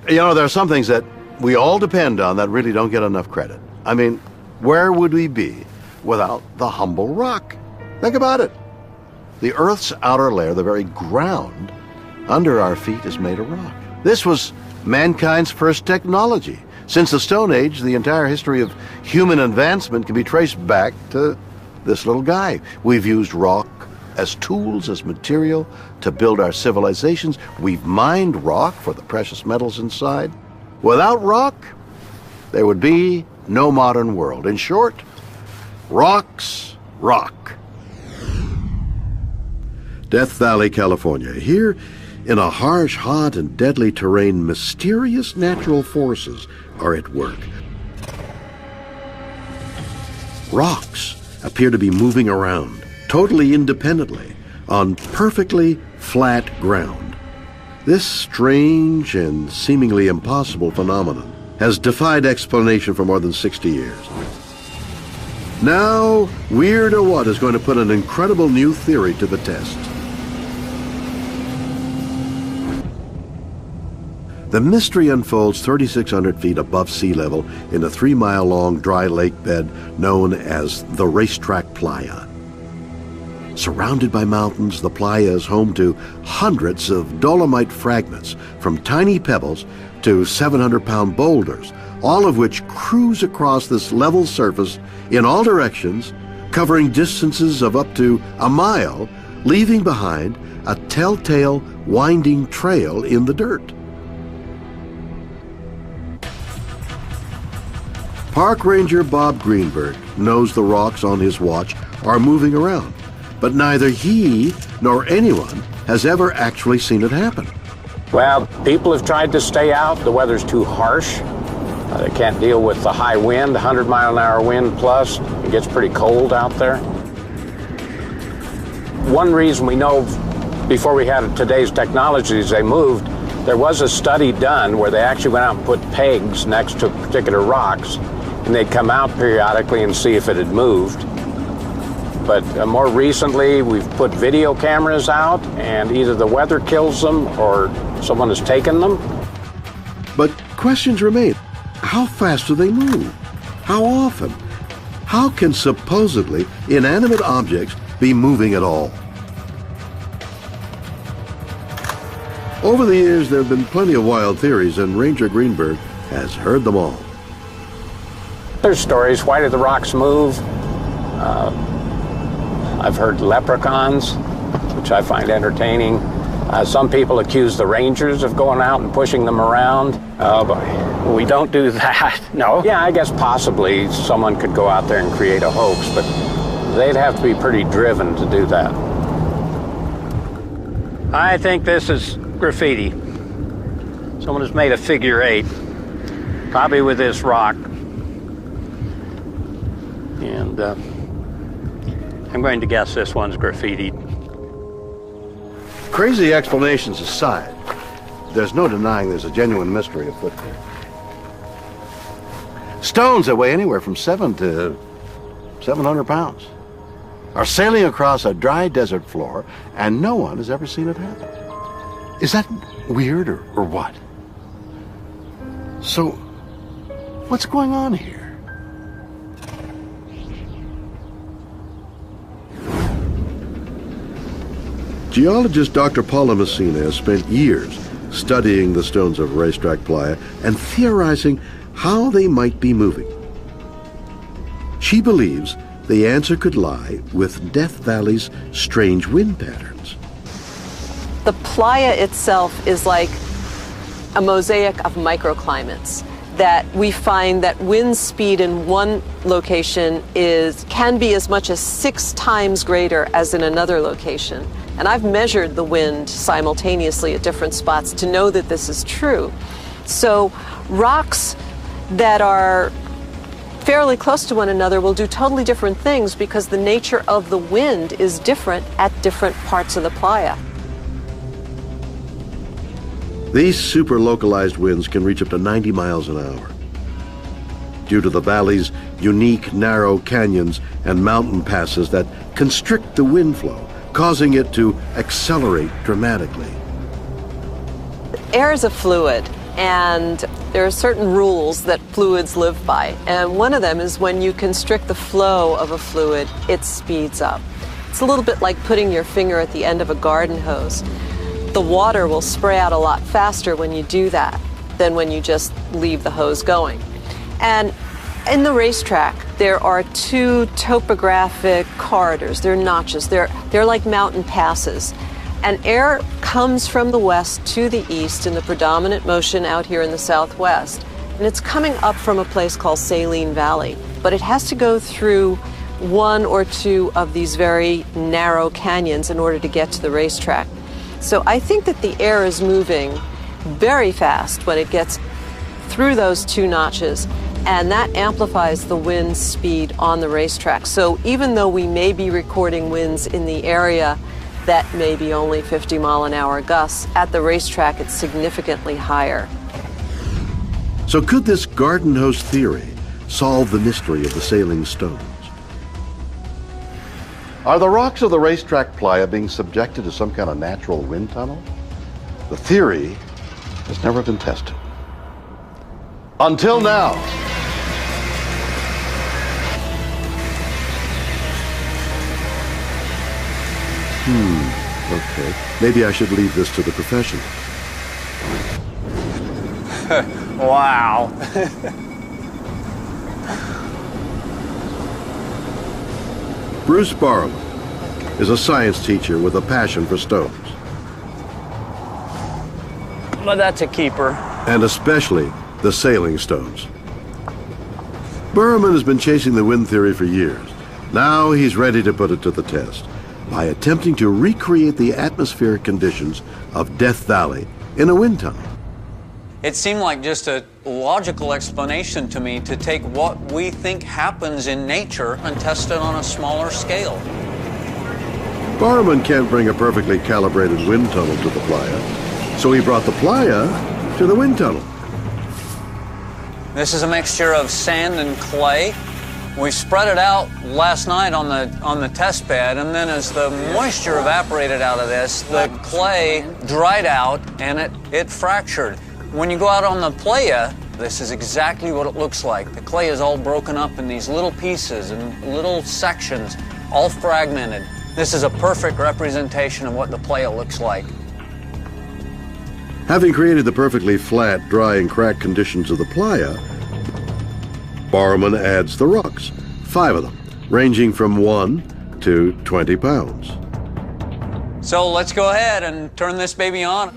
You know, there are some things that we all depend on that really don't get enough credit. I mean, where would we be without the humble rock? Think about it. The Earth's outer layer, the very ground under our feet, is made of rock. This was mankind's first technology. Since the Stone Age, the entire history of human advancement can be traced back to this little guy. We've used rock as tools, as material to build our civilizations. We've mined rock for the precious metals inside. Without rock, there would be no modern world. In short, rocks rock. Death Valley, California. Here, in a harsh, hot, and deadly terrain, mysterious natural forces are at work. Rocks appear to be moving around, totally independently, on perfectly flat ground. This strange and seemingly impossible phenomenon has defied explanation for more than 60 years. Now, Weird or What is going to put an incredible new theory to the test. The mystery unfolds 3,600 feet above sea level in a 3-mile-long dry lake bed known as the Racetrack Playa. Surrounded by mountains, the playa is home to hundreds of dolomite fragments, from tiny pebbles to 700-pound boulders, all of which cruise across this level surface in all directions, covering distances of up to a mile, leaving behind a telltale winding trail in the dirt. Park Ranger Bob Greenberg knows the rocks on his watch are moving around, but neither he nor anyone has ever actually seen it happen. Well, people have tried to stay out. The weather's too harsh. They can't deal with the high wind, 100-mile-an-hour wind plus. It gets pretty cold out there. One reason we know before we had today's technologies they moved, there was a study done where they actually went out and put pegs next to particular rocks, and they'd come out periodically and see if it had moved. But more recently, we've put video cameras out, and either the weather kills them or someone has taken them. But questions remain. How fast do they move? How often? How can supposedly inanimate objects be moving at all? Over the years, there have been plenty of wild theories, and Ranger Greenberg has heard them all. There's stories, why do the rocks move? I've heard leprechauns, which I find entertaining. Some people accuse the rangers of going out and pushing them around. But we don't do that, no. Yeah, I guess possibly someone could go out there and create a hoax, but they'd have to be pretty driven to do that. I think this is graffiti. Someone has made a figure 8, probably with this rock. And I'm going to guess this one's graffitied. Crazy explanations aside, there's no denying there's a genuine mystery afoot here. Stones that weigh anywhere from 7 to 700 pounds are sailing across a dry desert floor, and no one has ever seen it happen. Is that weird or what? So, what's going on here? Geologist Dr. Paula Messina has spent years studying the stones of Racetrack Playa and theorizing how they might be moving. She believes the answer could lie with Death Valley's strange wind patterns. The playa itself is like a mosaic of microclimates, that we find that wind speed in one location can be as much as 6 times greater as in another location. And I've measured the wind simultaneously at different spots to know that this is true. So rocks that are fairly close to one another will do totally different things because the nature of the wind is different at different parts of the playa. These super localized winds can reach up to 90 miles an hour. Due to the valley's unique narrow canyons and mountain passes that constrict the wind flow, causing it to accelerate dramatically. Air is a fluid, And there are certain rules that fluids live by. And one of them is when you constrict the flow of a fluid, it speeds up. It's a little bit like putting your finger at the end of a garden hose. The water will spray out a lot faster when you do that than when you just leave the hose going. And in the racetrack, there are two topographic corridors. They're notches. They're like mountain passes. And air comes from the west to the east in the predominant motion out here in the southwest. And it's coming up from a place called Saline Valley. But it has to go through one or two of these very narrow canyons in order to get to the racetrack. So I think that the air is moving very fast when it gets through those two notches, and that amplifies the wind speed on the racetrack. So even though we may be recording winds in the area that may be only 50-mile-an-hour gusts, at the racetrack it's significantly higher. So could this garden hose theory solve the mystery of the sailing stones? Are the rocks of the racetrack playa being subjected to some kind of natural wind tunnel? The theory has never been tested. Until now. Okay. Maybe I should leave this to the professionals. Wow. Bruce Barham is a science teacher with a passion for stones. But that's a keeper. And especially the sailing stones. Berman has been chasing the wind theory for years. Now he's ready to put it to the test by attempting to recreate the atmospheric conditions of Death Valley in a wind tunnel. It seemed like just a logical explanation to me to take what we think happens in nature and test it on a smaller scale. Barman can't bring a perfectly calibrated wind tunnel to the playa, so he brought the playa to the wind tunnel. This is a mixture of sand and clay. We spread it out last night on the test bed, and then as the moisture evaporated out of this, the clay dried out and it fractured. When you go out on the playa, this is exactly what it looks like. The clay is all broken up in these little pieces and little sections, all fragmented. This is a perfect representation of what the playa looks like. Having created the perfectly flat, dry, and cracked conditions of the playa, Barman adds the rocks, 5 of them, ranging from 1 to 20 pounds. So let's go ahead and turn this baby on.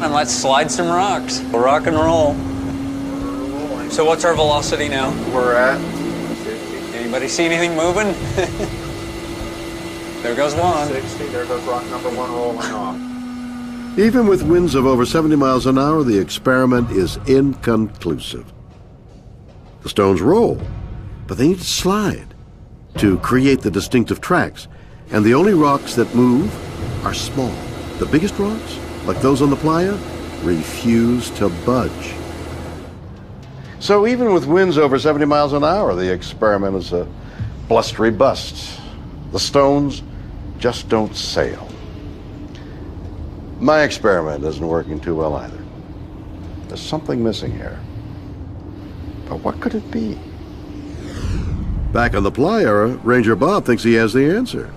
And let's slide some rocks. We'll rock and roll. So what's our velocity now? We're at 50. Anybody see anything moving? There goes one. 60. There goes rock number 1 rolling off. Even with winds of over 70 miles an hour, the experiment is inconclusive. The stones roll, but they need to slide to create the distinctive tracks. And the only rocks that move are small. The biggest rocks, like those on the playa, refuse to budge. So even with winds over 70 miles an hour, the experiment is a blustery bust. The stones just don't sail. My experiment isn't working too well either. There's something missing here. But what could it be? Back on the playa, Ranger Bob thinks he has the answer.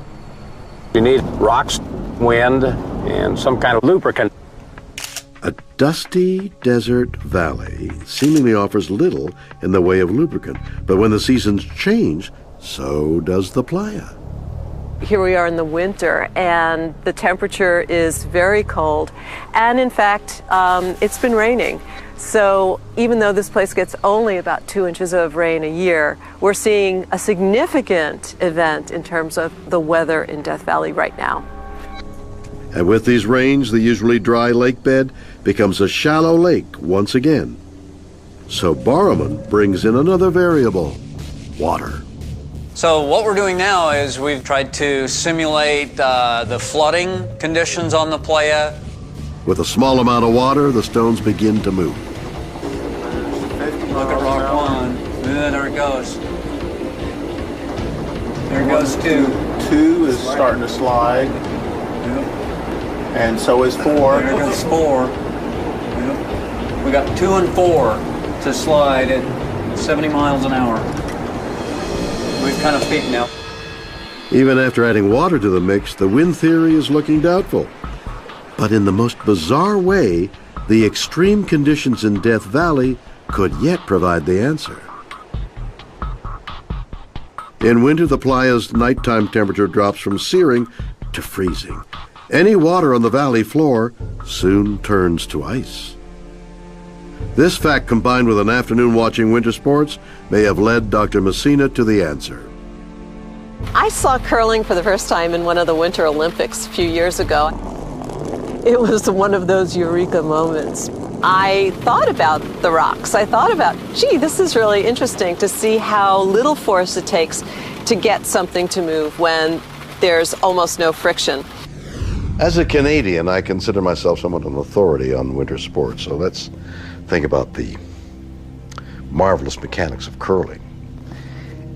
You need rocks, wind, and some kind of lubricant. A dusty desert valley seemingly offers little in the way of lubricant, but when the seasons change, so does the playa. Here we are in the winter, and the temperature is very cold, and in fact, it's been raining. So even though this place gets only about 2 inches of rain a year, we're seeing a significant event in terms of the weather in Death Valley right now. And with these rains, the usually dry lake bed becomes a shallow lake once again. So Barman brings in another variable, water. So what we're doing now is we've tried to simulate the flooding conditions on the playa. With a small amount of water, the stones begin to move. Look at rock 1. Yeah, there it goes. There goes 2. 2 is starting to slide. Yep. And so is 4. There goes 4. got 2 and 4 to slide at 70 miles an hour. We've kind of peaked now. Even after adding water to the mix, the wind theory is looking doubtful. But in the most bizarre way, the extreme conditions in Death Valley could yet provide the answer. In winter, the playa's nighttime temperature drops from searing to freezing. Any water on the valley floor soon turns to ice. This fact, combined with an afternoon watching winter sports, may have led Dr. Messina to the answer. I saw curling for the first time in one of the Winter Olympics a few years ago. It was one of those eureka moments. I thought about the rocks. I thought about, gee, this is really interesting to see how little force it takes to get something to move when there's almost no friction. As a Canadian, I consider myself somewhat an authority on winter sports, so let's think about the marvelous mechanics of curling.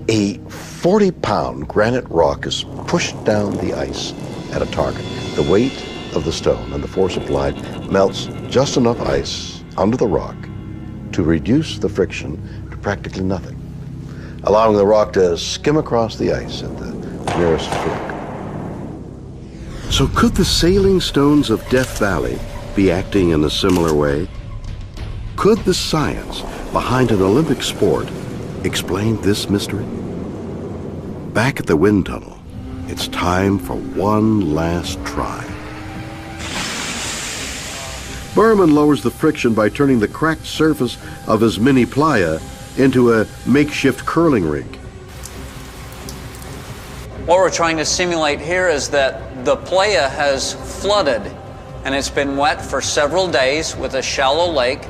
A 40-pound granite rock is pushed down the ice at a target. The weight of the stone and the force applied melts just enough ice under the rock to reduce the friction to practically nothing, allowing the rock to skim across the ice at the nearest fork. So could the sailing stones of Death Valley be acting in a similar way? Could the science behind an Olympic sport explain this mystery? Back at the wind tunnel, it's time for one last try. Berman lowers the friction by turning the cracked surface of his mini playa into a makeshift curling rink. What we're trying to simulate here is that the playa has flooded and it's been wet for several days with a shallow lake,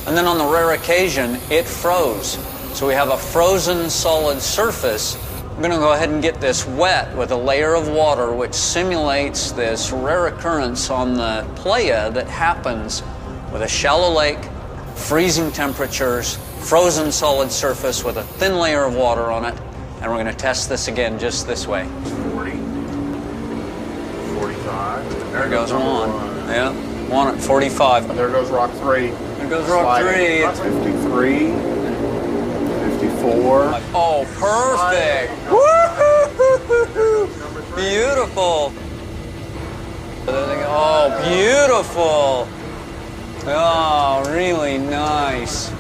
and then on the rare occasion it froze. So we have a frozen solid surface. We're going to go ahead and get this wet with a layer of water which simulates this rare occurrence on the playa that happens with a shallow lake, freezing temperatures, frozen solid surface with a thin layer of water on it, and we're going to test this again just this way. 40, 45. There goes one. Yeah, one at 45. There goes rock 3. There goes rock 3. 53. 54. Oh, perfect! Woo-hoo-hoo-hoo-hoo. Beautiful! Oh, beautiful! Oh, really nice.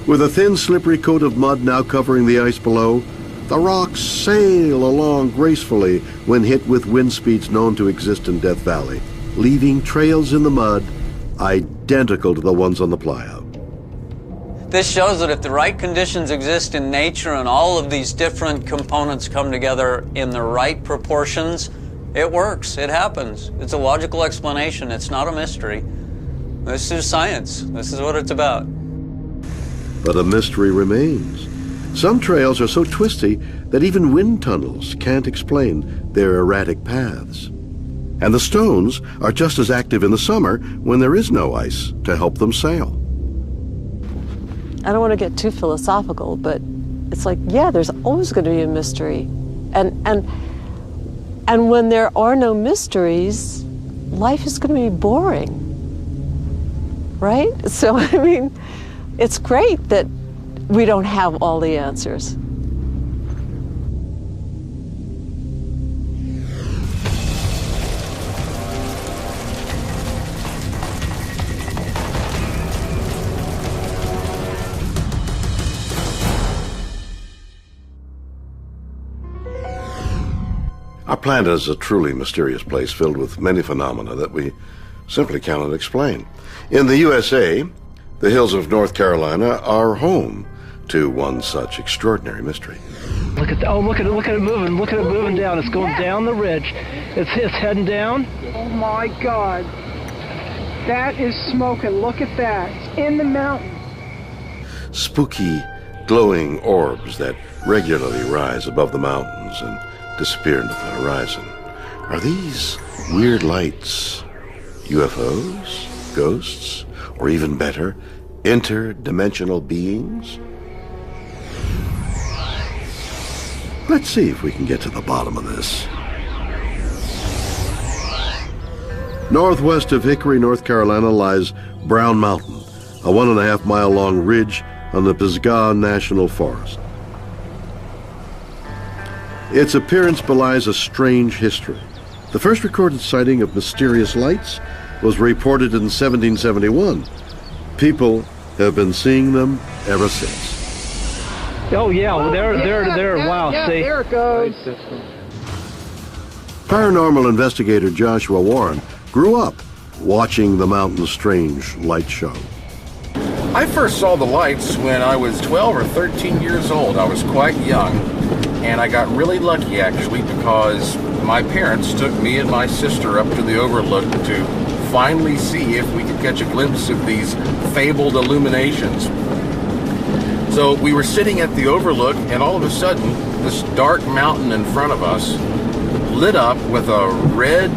With a thin, slippery coat of mud now covering the ice below, the rocks sail along gracefully when hit with wind speeds known to exist in Death Valley, leaving trails in the mud identical to the ones on the playa. This shows that if the right conditions exist in nature and all of these different components come together in the right proportions, it works, it happens. It's a logical explanation, it's not a mystery. This is science, this is what it's about. But a mystery remains. Some trails are so twisty that even wind tunnels can't explain their erratic paths. And the stones are just as active in the summer when there is no ice to help them sail. I don't want to get too philosophical, but it's like, yeah, there's always going to be a mystery. And when there are no mysteries, life is going to be boring, right? So, I mean, it's great that we don't have all the answers. Our planet is a truly mysterious place filled with many phenomena that we simply cannot explain. In the USA, the hills of North Carolina are home to one such extraordinary mystery. Look at look at it moving. Look at it moving down. It's going down the ridge. It's heading down. Oh my God. That is smoking. Look at that. It's in the mountain. Spooky, glowing orbs that regularly rise above the mountains and disappear into the horizon. Are these weird lights UFOs, ghosts, or even better, interdimensional beings? Let's see if we can get to the bottom of this. Northwest of Hickory, North Carolina lies Brown Mountain, a 1.5 mile long ridge on the Pisgah National Forest. Its appearance belies a strange history. The first recorded sighting of mysterious lights was reported in 1771. People have been seeing them ever since. Oh yeah, well, there. Wow, yeah, see. there it goes. Paranormal investigator Joshua Warren grew up watching the Mountain Strange light show. I first saw the lights when I was 12 or 13 years old. I was quite young, and I got really lucky actually because my parents took me and my sister up to the overlook to finally see if we could catch a glimpse of these fabled illuminations. So we were sitting at the overlook, and all of a sudden, this dark mountain in front of us lit up with a red,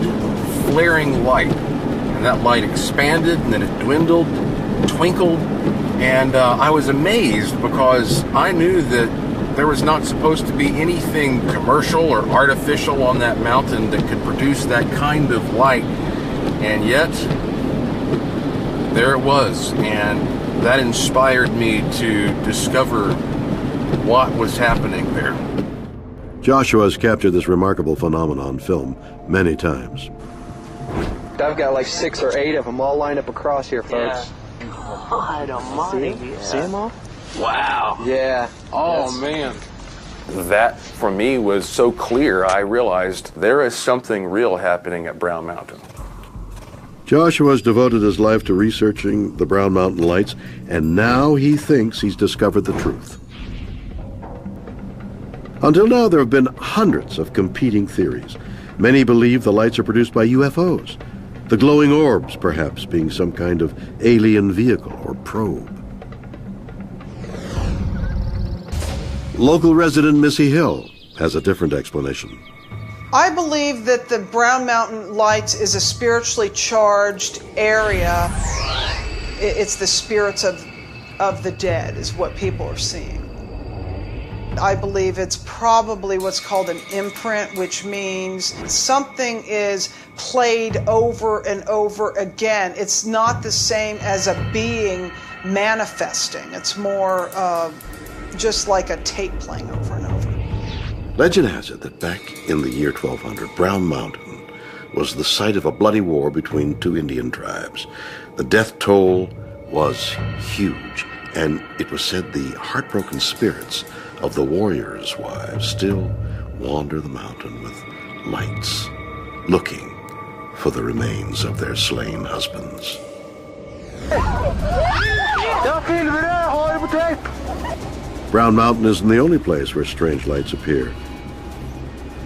flaring light. And that light expanded, and then it dwindled, twinkled, and I was amazed because I knew that there was not supposed to be anything commercial or artificial on that mountain that could produce that kind of light. And yet, there it was, and that inspired me to discover what was happening there. Joshua has captured this remarkable phenomenon on film many times. I've got like 6 or 8 of them all lined up across here, folks. God almighty. See them all? Wow. Yeah. Oh, man. That, for me, was so clear, I realized there is something real happening at Brown Mountain. Joshua has devoted his life to researching the Brown Mountain lights, and now he thinks he's discovered the truth. Until now, there have been hundreds of competing theories. Many believe the lights are produced by UFOs, the glowing orbs perhaps being some kind of alien vehicle or probe. Local resident Missy Hill has a different explanation. I believe that the Brown Mountain Lights is a spiritually charged area. It's the spirits of the dead is what people are seeing. I believe it's probably what's called an imprint, which means something is played over and over again. It's not the same as a being manifesting. It's more just like a tape playing over and over. Legend has it that back in the year 1200, Brown Mountain was the site of a bloody war between two Indian tribes. The death toll was huge, and it was said the heartbroken spirits of the warriors' wives still wander the mountain with lights, looking for the remains of their slain husbands. Brown Mountain isn't the only place where strange lights appear.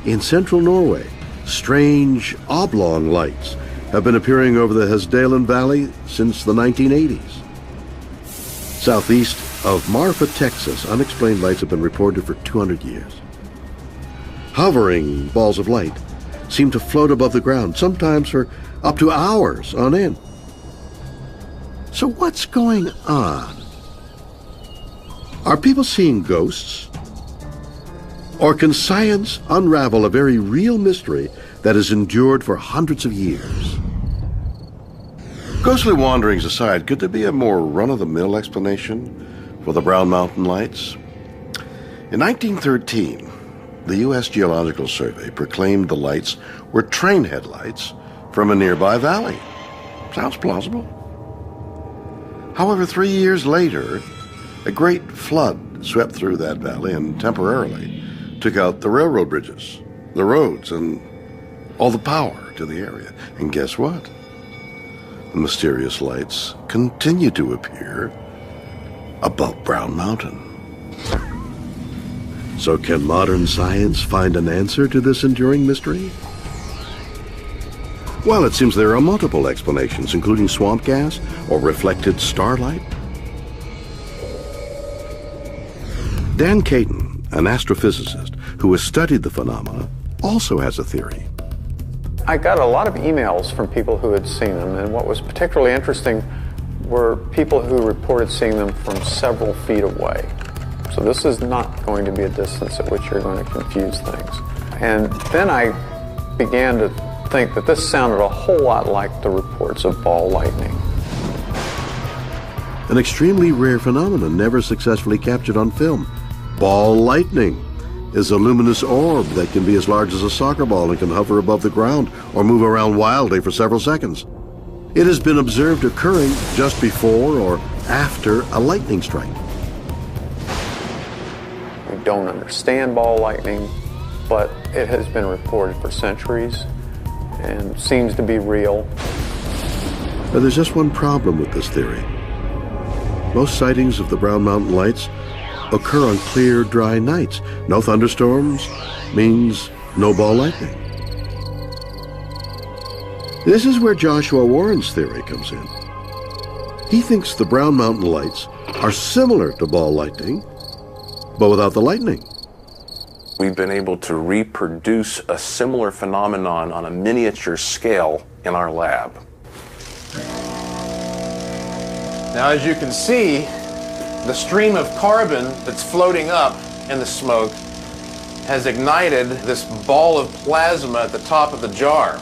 In central Norway, strange oblong lights have been appearing over the Hesdalen Valley since the 1980s. Southeast of Marfa, Texas, unexplained lights have been reported for 200 years. Hovering balls of light seem to float above the ground, sometimes for up to hours on end. So what's going on? Are people seeing ghosts? Or can science unravel a very real mystery that has endured for hundreds of years? Ghostly wanderings aside, could there be a more run-of-the-mill explanation for the Brown Mountain lights? In 1913, the U.S. Geological Survey proclaimed the lights were train headlights from a nearby valley. Sounds plausible. However, 3 years later, a great flood swept through that valley and temporarily took out the railroad bridges, the roads, and all the power to the area. And guess what? The mysterious lights continue to appear above Brown Mountain. So can modern science find an answer to this enduring mystery? Well, it seems there are multiple explanations, including swamp gas or reflected starlight. Dan Caton, an astrophysicist who has studied the phenomena, also has a theory. I got a lot of emails from people who had seen them, and what was particularly interesting were people who reported seeing them from several feet away. So this is not going to be a distance at which you're going to confuse things. And then I began to think that this sounded a whole lot like the reports of ball lightning. an extremely rare phenomenon never successfully captured on film. Ball lightning is a luminous orb that can be as large as a soccer ball and can hover above the ground or move around wildly for several seconds. It has been observed occurring just before or after a lightning strike. We don't understand ball lightning, but it has been reported for centuries and seems to be real. But there's just one problem with this theory. Most sightings of the Brown Mountain Lights occur on clear, dry nights. No thunderstorms means no ball lightning. This is where Joshua Warren's theory comes in. He thinks the Brown Mountain Lights are similar to ball lightning, but without the lightning. We've been able to reproduce a similar phenomenon on a miniature scale in our lab. Now, as you can see, the stream of carbon that's floating up in the smoke has ignited this ball of plasma at the top of the jar.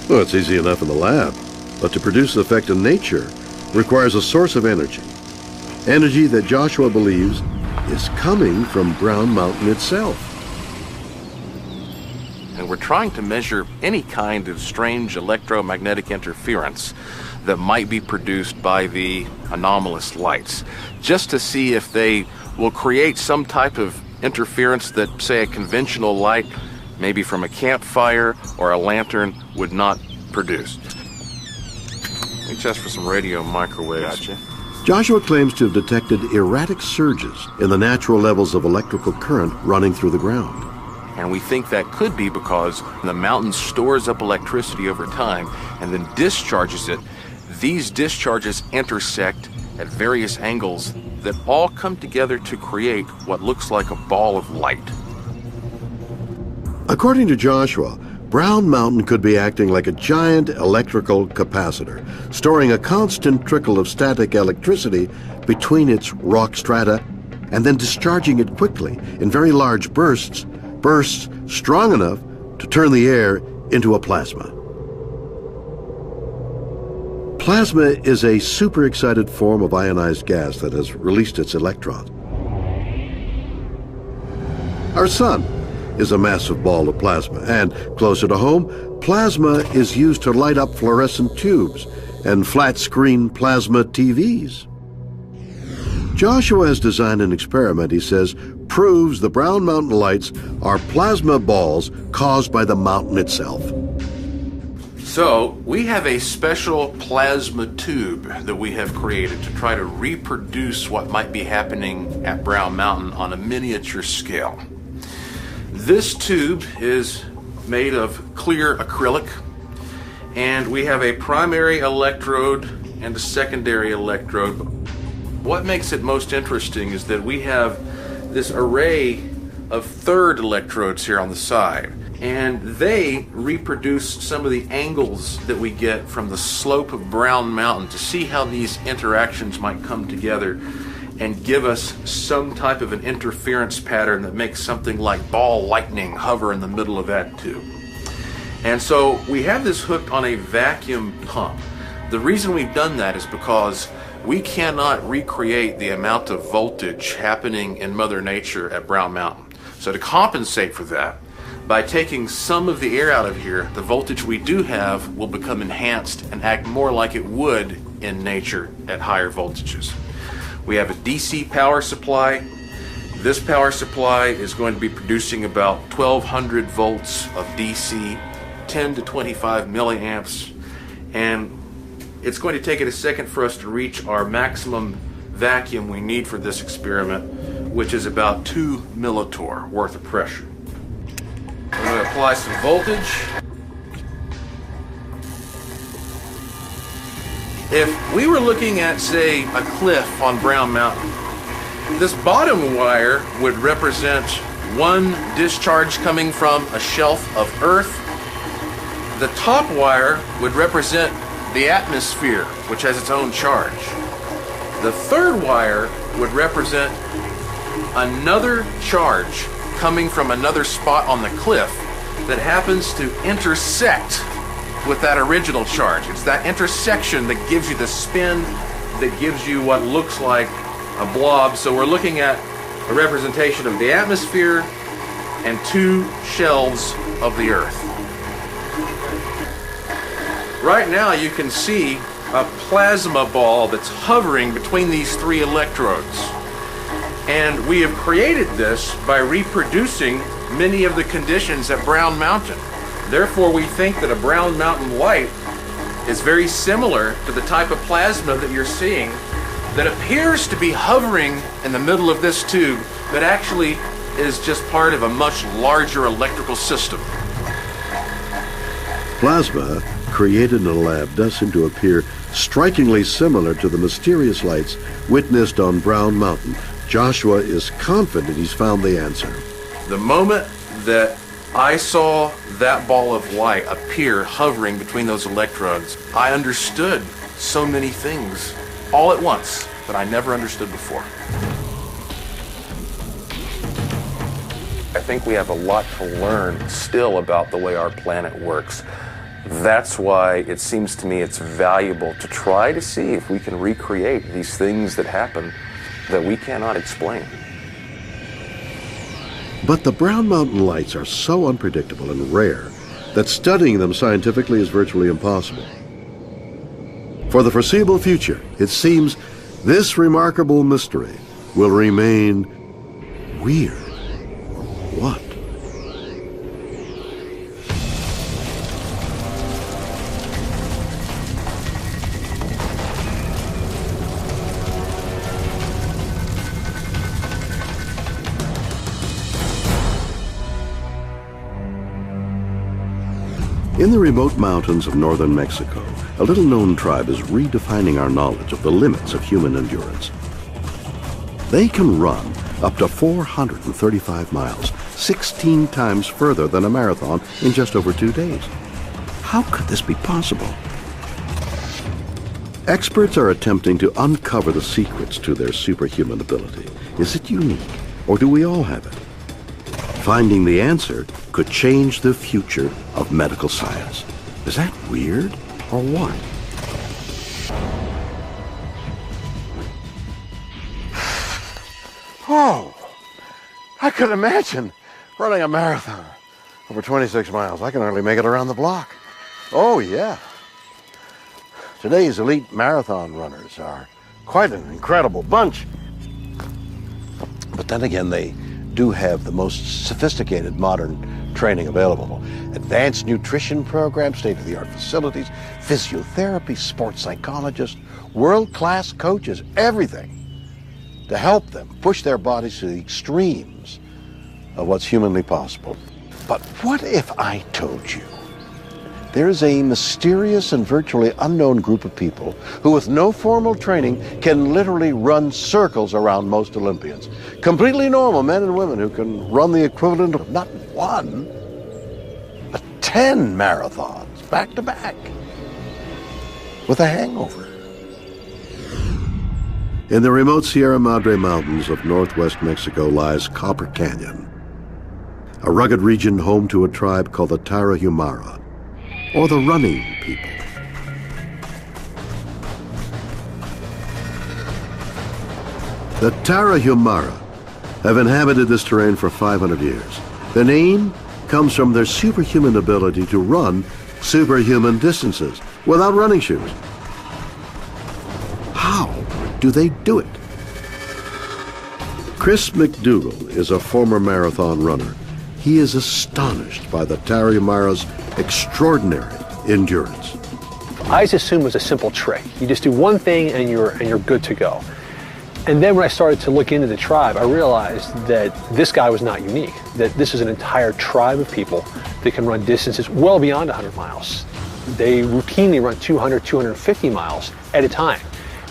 Well, it's easy enough in the lab, but to produce the effect in nature requires a source of energy. Energy that Joshua believes is coming from Brown Mountain itself. And we're trying to measure any kind of strange electromagnetic interference that might be produced by the anomalous lights, just to see if they will create some type of interference that, say, a conventional light, maybe from a campfire or a lantern, would not produce. Let me test for some radio microwaves. Gotcha. Joshua claims to have detected erratic surges in the natural levels of electrical current running through the ground. And we think that could be because the mountain stores up electricity over time and then discharges it. These discharges intersect at various angles that all come together to create what looks like a ball of light. According to Joshua, Brown Mountain could be acting like a giant electrical capacitor, storing a constant trickle of static electricity between its rock strata and then discharging it quickly in very large bursts strong enough to turn the air into a plasma. Plasma is a superexcited form of ionized gas that has released its electrons. Our sun is a massive ball of plasma, and closer to home, plasma is used to light up fluorescent tubes and flat-screen plasma TVs. Joshua has designed an experiment, he says, proves the Brown Mountain Lights are plasma balls caused by the mountain itself. So, we have a special plasma tube that we have created to try to reproduce what might be happening at Brown Mountain on a miniature scale. This tube is made of clear acrylic, and we have a primary electrode and a secondary electrode. What makes it most interesting is that we have this array of third electrodes here on the side, and they reproduce some of the angles that we get from the slope of Brown Mountain to see how these interactions might come together and give us some type of an interference pattern that makes something like ball lightning hover in the middle of that tube. And so we have this hooked on a vacuum pump. The reason we've done that is because we cannot recreate the amount of voltage happening in Mother Nature at Brown Mountain. So to compensate for that, by taking some of the air out of here, the voltage we do have will become enhanced and act more like it would in nature at higher voltages. We have a DC power supply. This power supply is going to be producing about 1200 volts of DC, 10 to 25 milliamps, and it's going to take it a second for us to reach our maximum vacuum we need for this experiment, which is about 2 millitorr worth of pressure. I'm going to apply some voltage. If we were looking at, say, a cliff on Brown Mountain, this bottom wire would represent one discharge coming from a shelf of earth. The top wire would represent the atmosphere, which has its own charge. The third wire would represent another charge coming from another spot on the cliff that happens to intersect with that original charge. It's that intersection that gives you the spin that gives you what looks like a blob. So we're looking at a representation of the atmosphere and 2 shelves of the Earth. Right now you can see a plasma ball that's hovering between these 3 electrodes. And we have created this by reproducing many of the conditions at Brown Mountain. Therefore, we think that a Brown Mountain light is very similar to the type of plasma that you're seeing that appears to be hovering in the middle of this tube, but actually is just part of a much larger electrical system. Plasma created in a lab does seem to appear strikingly similar to the mysterious lights witnessed on Brown Mountain. Joshua is confident he's found the answer. The moment that I saw that ball of light appear hovering between those electrodes, I understood so many things all at once that I never understood before. I think we have a lot to learn still about the way our planet works. That's why it seems to me it's valuable to try to see if we can recreate these things that happen that we cannot explain. But the Brown Mountain lights are so unpredictable and rare that studying them scientifically is virtually impossible. For the foreseeable future, it seems this remarkable mystery will remain weird. What? In the remote mountains of northern Mexico, a little-known tribe is redefining our knowledge of the limits of human endurance. They can run up to 435 miles, 16 times further than a marathon in just over 2 days. How could this be possible? Experts are attempting to uncover the secrets to their superhuman ability. Is it unique, or do we all have it? Finding the answer could change the future of medical science. Is that weird, or what? Oh, I could imagine running a marathon over 26 miles. I can hardly make it around the block. Oh, yeah. Today's elite marathon runners are quite an incredible bunch. But then again, they do have the most sophisticated modern training available. Advanced nutrition programs, state-of-the-art facilities, physiotherapy, sports psychologists, world-class coaches, everything to help them push their bodies to the extremes of what's humanly possible. But what if I told you there's a mysterious and virtually unknown group of people who, with no formal training, can literally run circles around most Olympians? Completely normal men and women who can run the equivalent of not 1, but 10 marathons back to back with a hangover. In the remote Sierra Madre Mountains of northwest Mexico lies Copper Canyon, a rugged region home to a tribe called the Tarahumara, or the running people. The Tarahumara have inhabited this terrain for 500 years. The name comes from their superhuman ability to run superhuman distances without running shoes. How do they do it? Chris McDougall is a former marathon runner. He is astonished by the Tarahumara's extraordinary endurance. I just assumed it was a simple trick. You just do one thing and you're good to go. And then when I started to look into the tribe, I realized that this guy was not unique, that this is an entire tribe of people that can run distances well beyond 100 miles. They routinely run 200, 250 miles at a time.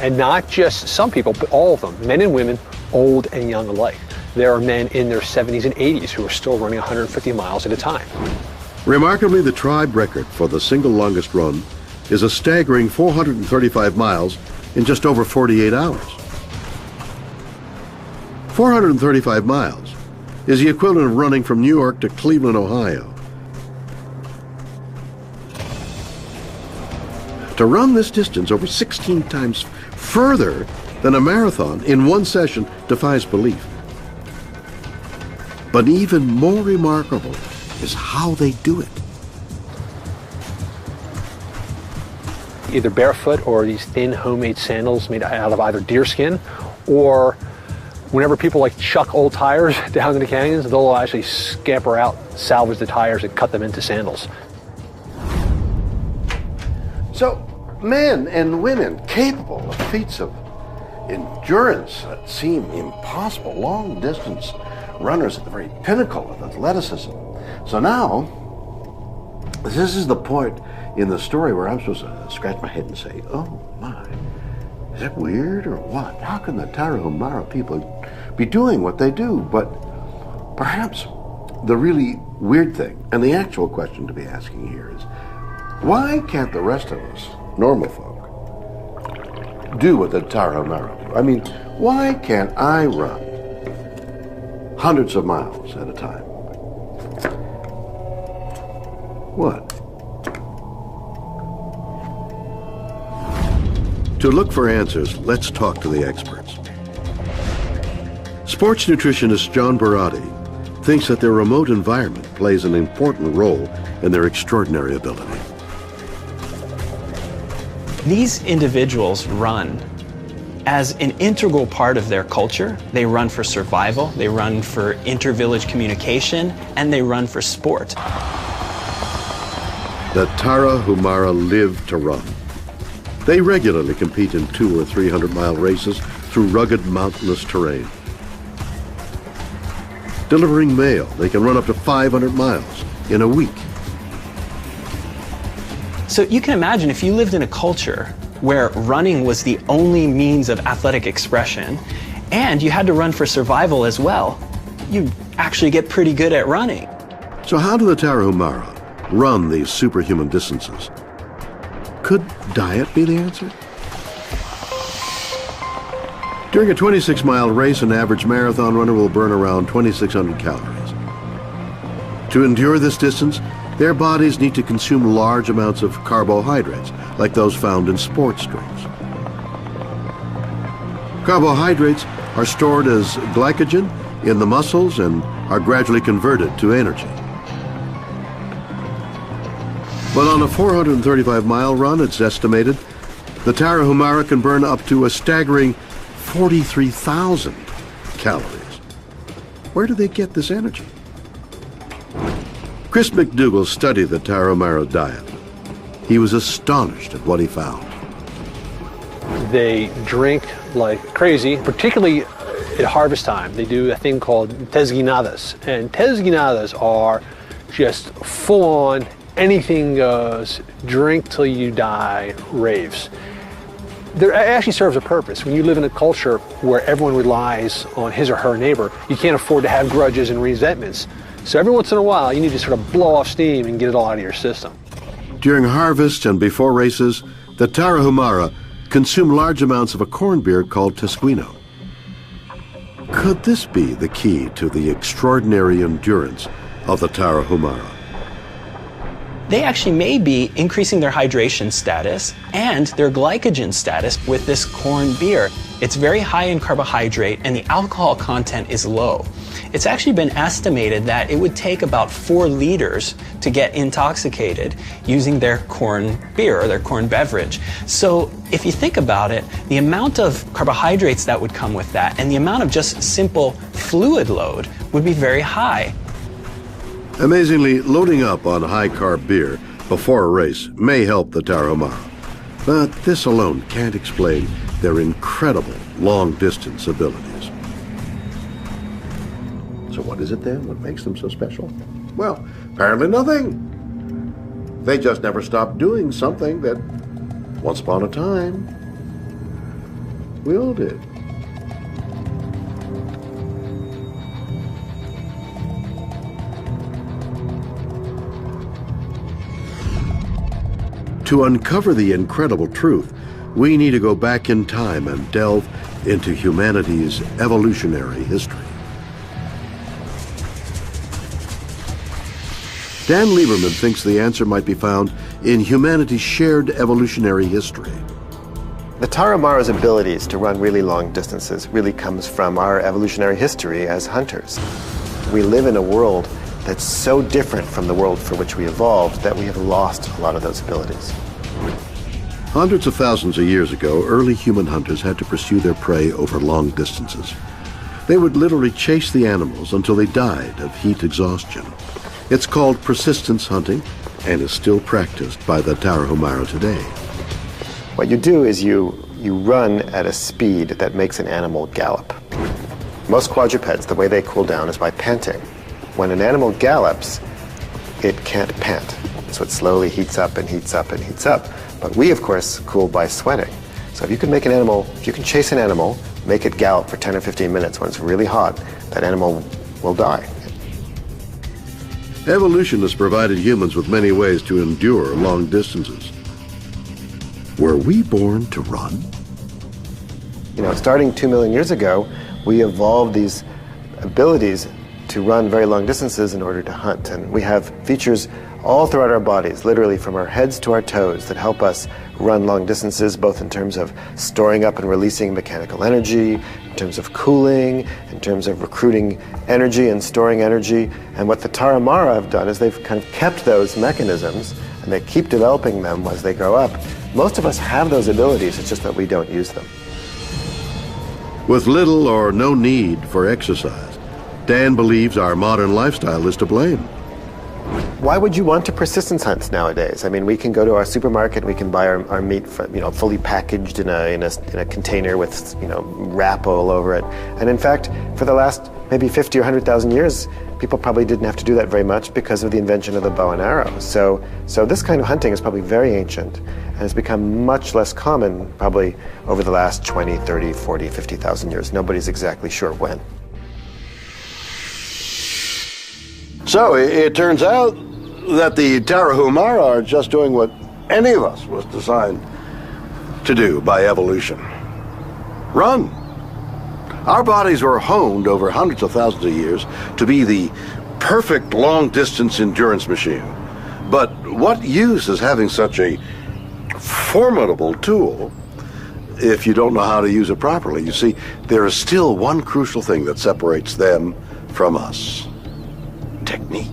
And not just some people, but all of them, men and women, old and young alike. There are men in their 70s and 80s who are still running 150 miles at a time. Remarkably, the tribe record for the single longest run is a staggering 435 miles in just over 48 hours. 435 miles is the equivalent of running from New York to Cleveland, Ohio. To run this distance over 16 times further than a marathon in one session defies belief. But even more remarkable is how they do it. Either barefoot or these thin homemade sandals made out of either deer skin, or whenever people like chuck old tires down in the canyons, they'll actually scamper out, salvage the tires, and cut them into sandals. So, men and women capable of feats of endurance that seem impossible, long distance runners at the very pinnacle of athleticism. So now, this is the point in the story where I'm supposed to scratch my head and say, oh my, is that weird or what? How can the Tarahumara people be doing what they do? But perhaps the really weird thing, and the actual question to be asking here is, why can't the rest of us, normal folk, do what the Tarahumara do? I mean, why can't I run hundreds of miles at a time? What? To look for answers, let's talk to the experts. Sports nutritionist John Barati thinks that their remote environment plays an important role in their extraordinary ability. These individuals run as an integral part of their culture. They run for survival, they run for inter-village communication, and they run for sport. The Tarahumara live to run. They regularly compete in 200 or 300 mile races through rugged mountainous terrain. Delivering mail, they can run up to 500 miles in a week. So you can imagine if you lived in a culture where running was the only means of athletic expression, and you had to run for survival as well, you'd actually get pretty good at running. So how do the Tarahumara run these superhuman distances? Could diet be the answer? During a 26-mile race, an average marathon runner will burn around 2,600 calories. To endure this distance, their bodies need to consume large amounts of carbohydrates, like those found in sports drinks. Carbohydrates are stored as glycogen in the muscles and are gradually converted to energy. But on a 435-mile run, it's estimated, the Tarahumara can burn up to a staggering 43,000 calories. Where do they get this energy? Chris McDougall studied the Tarahumara diet. He was astonished at what he found. They drink like crazy, particularly at harvest time. They do a thing called tezguinadas, and tezguinadas are just full-on, anything goes, drink till you die raves. It actually serves a purpose. When you live in a culture where everyone relies on his or her neighbor, you can't afford to have grudges and resentments. So every once in a while, you need to sort of blow off steam and get it all out of your system. During harvest and before races, the Tarahumara consume large amounts of a corn beer called tesquino. Could this be the key to the extraordinary endurance of the Tarahumara? They actually may be increasing their hydration status and their glycogen status with this corn beer. It's very high in carbohydrate and the alcohol content is low. It's actually been estimated that it would take about 4 liters to get intoxicated using their corn beer or their corn beverage. So if you think about it, the amount of carbohydrates that would come with that and the amount of just simple fluid load would be very high. Amazingly, loading up on high-carb beer before a race may help the Tarahumara, but this alone can't explain their incredible long-distance abilities. So what is it then? What makes them so special? Well, apparently nothing. They just never stopped doing something that, once upon a time, we all did. To uncover the incredible truth, we need to go back in time and delve into humanity's evolutionary history. Dan Lieberman thinks the answer might be found in humanity's shared evolutionary history. The Tarahumaro's abilities to run really long distances really comes from our evolutionary history as hunters. We live in a world that's so different from the world for which we evolved that we have lost a lot of those abilities. Hundreds of thousands of years ago, early human hunters had to pursue their prey over long distances. They would literally chase the animals until they died of heat exhaustion. It's called persistence hunting and is still practiced by the Tarahumara today. What you do is you run at a speed that makes an animal gallop. Most quadrupeds, the way they cool down is by panting. When an animal gallops, it can't pant. So it slowly heats up and heats up and heats up. But we, of course, cool by sweating. So if you can chase an animal, make it gallop for 10 or 15 minutes when it's really hot, that animal will die. Evolution has provided humans with many ways to endure long distances. Were we born to run? You know, starting 2 million years ago, we evolved these abilities to run very long distances in order to hunt. And we have features all throughout our bodies, literally from our heads to our toes, that help us run long distances, both in terms of storing up and releasing mechanical energy, in terms of cooling, in terms of recruiting energy and storing energy. And what the Tarahumara have done is they've kind of kept those mechanisms, and they keep developing them as they grow up. Most of us have those abilities, it's just that we don't use them. With little or no need for exercise, Dan believes our modern lifestyle is to blame. Why would you want to persistence hunt nowadays? I mean, we can go to our supermarket, we can buy our meat, fully packaged in a container with, wrap all over it. And in fact, for the last maybe 50 or 100,000 years, people probably didn't have to do that very much because of the invention of the bow and arrow. So this kind of hunting is probably very ancient and has become much less common probably over the last 20, 30, 40, 50,000 years. Nobody's exactly sure when. So it turns out that the Tarahumara are just doing what any of us was designed to do by evolution. Run. Our bodies were honed over hundreds of thousands of years to be the perfect long-distance endurance machine. But what use is having such a formidable tool if you don't know how to use it properly? You see, there is still one crucial thing that separates them from us. Technique.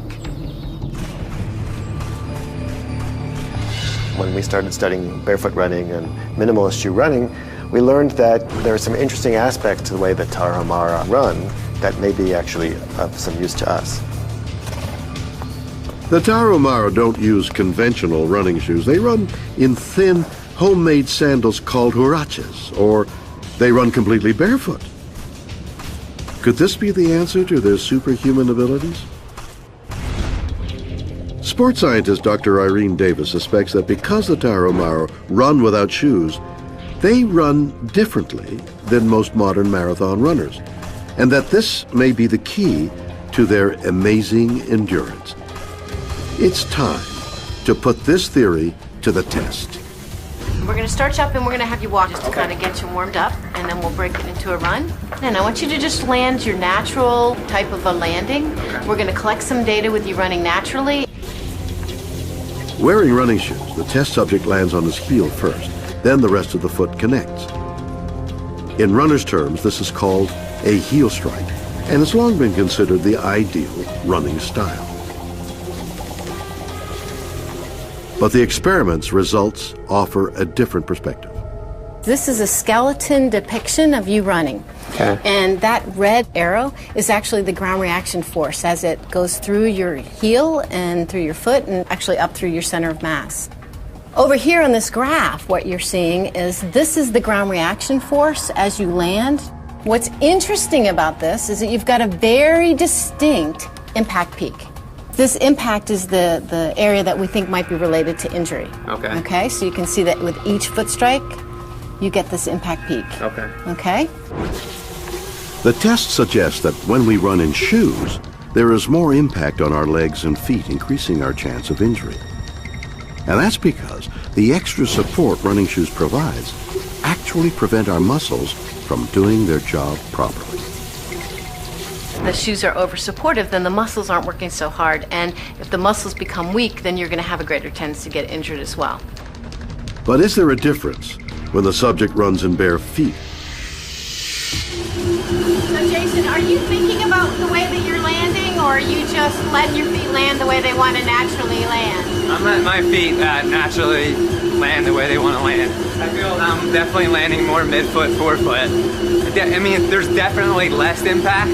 When we started studying barefoot running and minimalist shoe running, we learned that there are some interesting aspects to the way that Tarahumara run that may be actually of some use to us. The Tarahumara don't use conventional running shoes. They run in thin, homemade sandals called huaraches, or they run completely barefoot. Could this be the answer to their superhuman abilities? Sports scientist Dr. Irene Davis suspects that because the Tarahumara run without shoes, they run differently than most modern marathon runners, and that this may be the key to their amazing endurance. It's time to put this theory to the test. We're going to start you up and we're going to have you walk just to kind of get you warmed up, and then we'll break it into a run. And I want you to just land your natural type of a landing. We're going to collect some data with you running naturally. Wearing running shoes, the test subject lands on his heel first, then the rest of the foot connects. In runner's terms, this is called a heel strike, and it's long been considered the ideal running style. But the experiment's results offer a different perspective. This is a skeleton depiction of you running. Okay. And that red arrow is actually the ground reaction force as it goes through your heel and through your foot and actually up through your center of mass. Over here on this graph, what you're seeing is this is the ground reaction force as you land. What's interesting about this is that you've got a very distinct impact peak. This impact is the area that we think might be related to injury. Okay. Okay, so you can see that with each foot strike, you get this impact peak. Okay. Okay? The test suggests that when we run in shoes, there is more impact on our legs and feet, increasing our chance of injury. And that's because the extra support running shoes provides actually prevent our muscles from doing their job properly. the shoes are over supportive, then the muscles aren't working so hard. And if the muscles become weak, then you're going to have a greater tendency to get injured as well. But is there a difference when the subject runs in bare feet? So Jason, are you thinking about the way that you're landing, or are you just letting your feet land the way they want to naturally land? I'm letting my feet naturally land the way they want to land. I feel I'm definitely landing more mid-foot, forefoot. I mean, there's definitely less impact.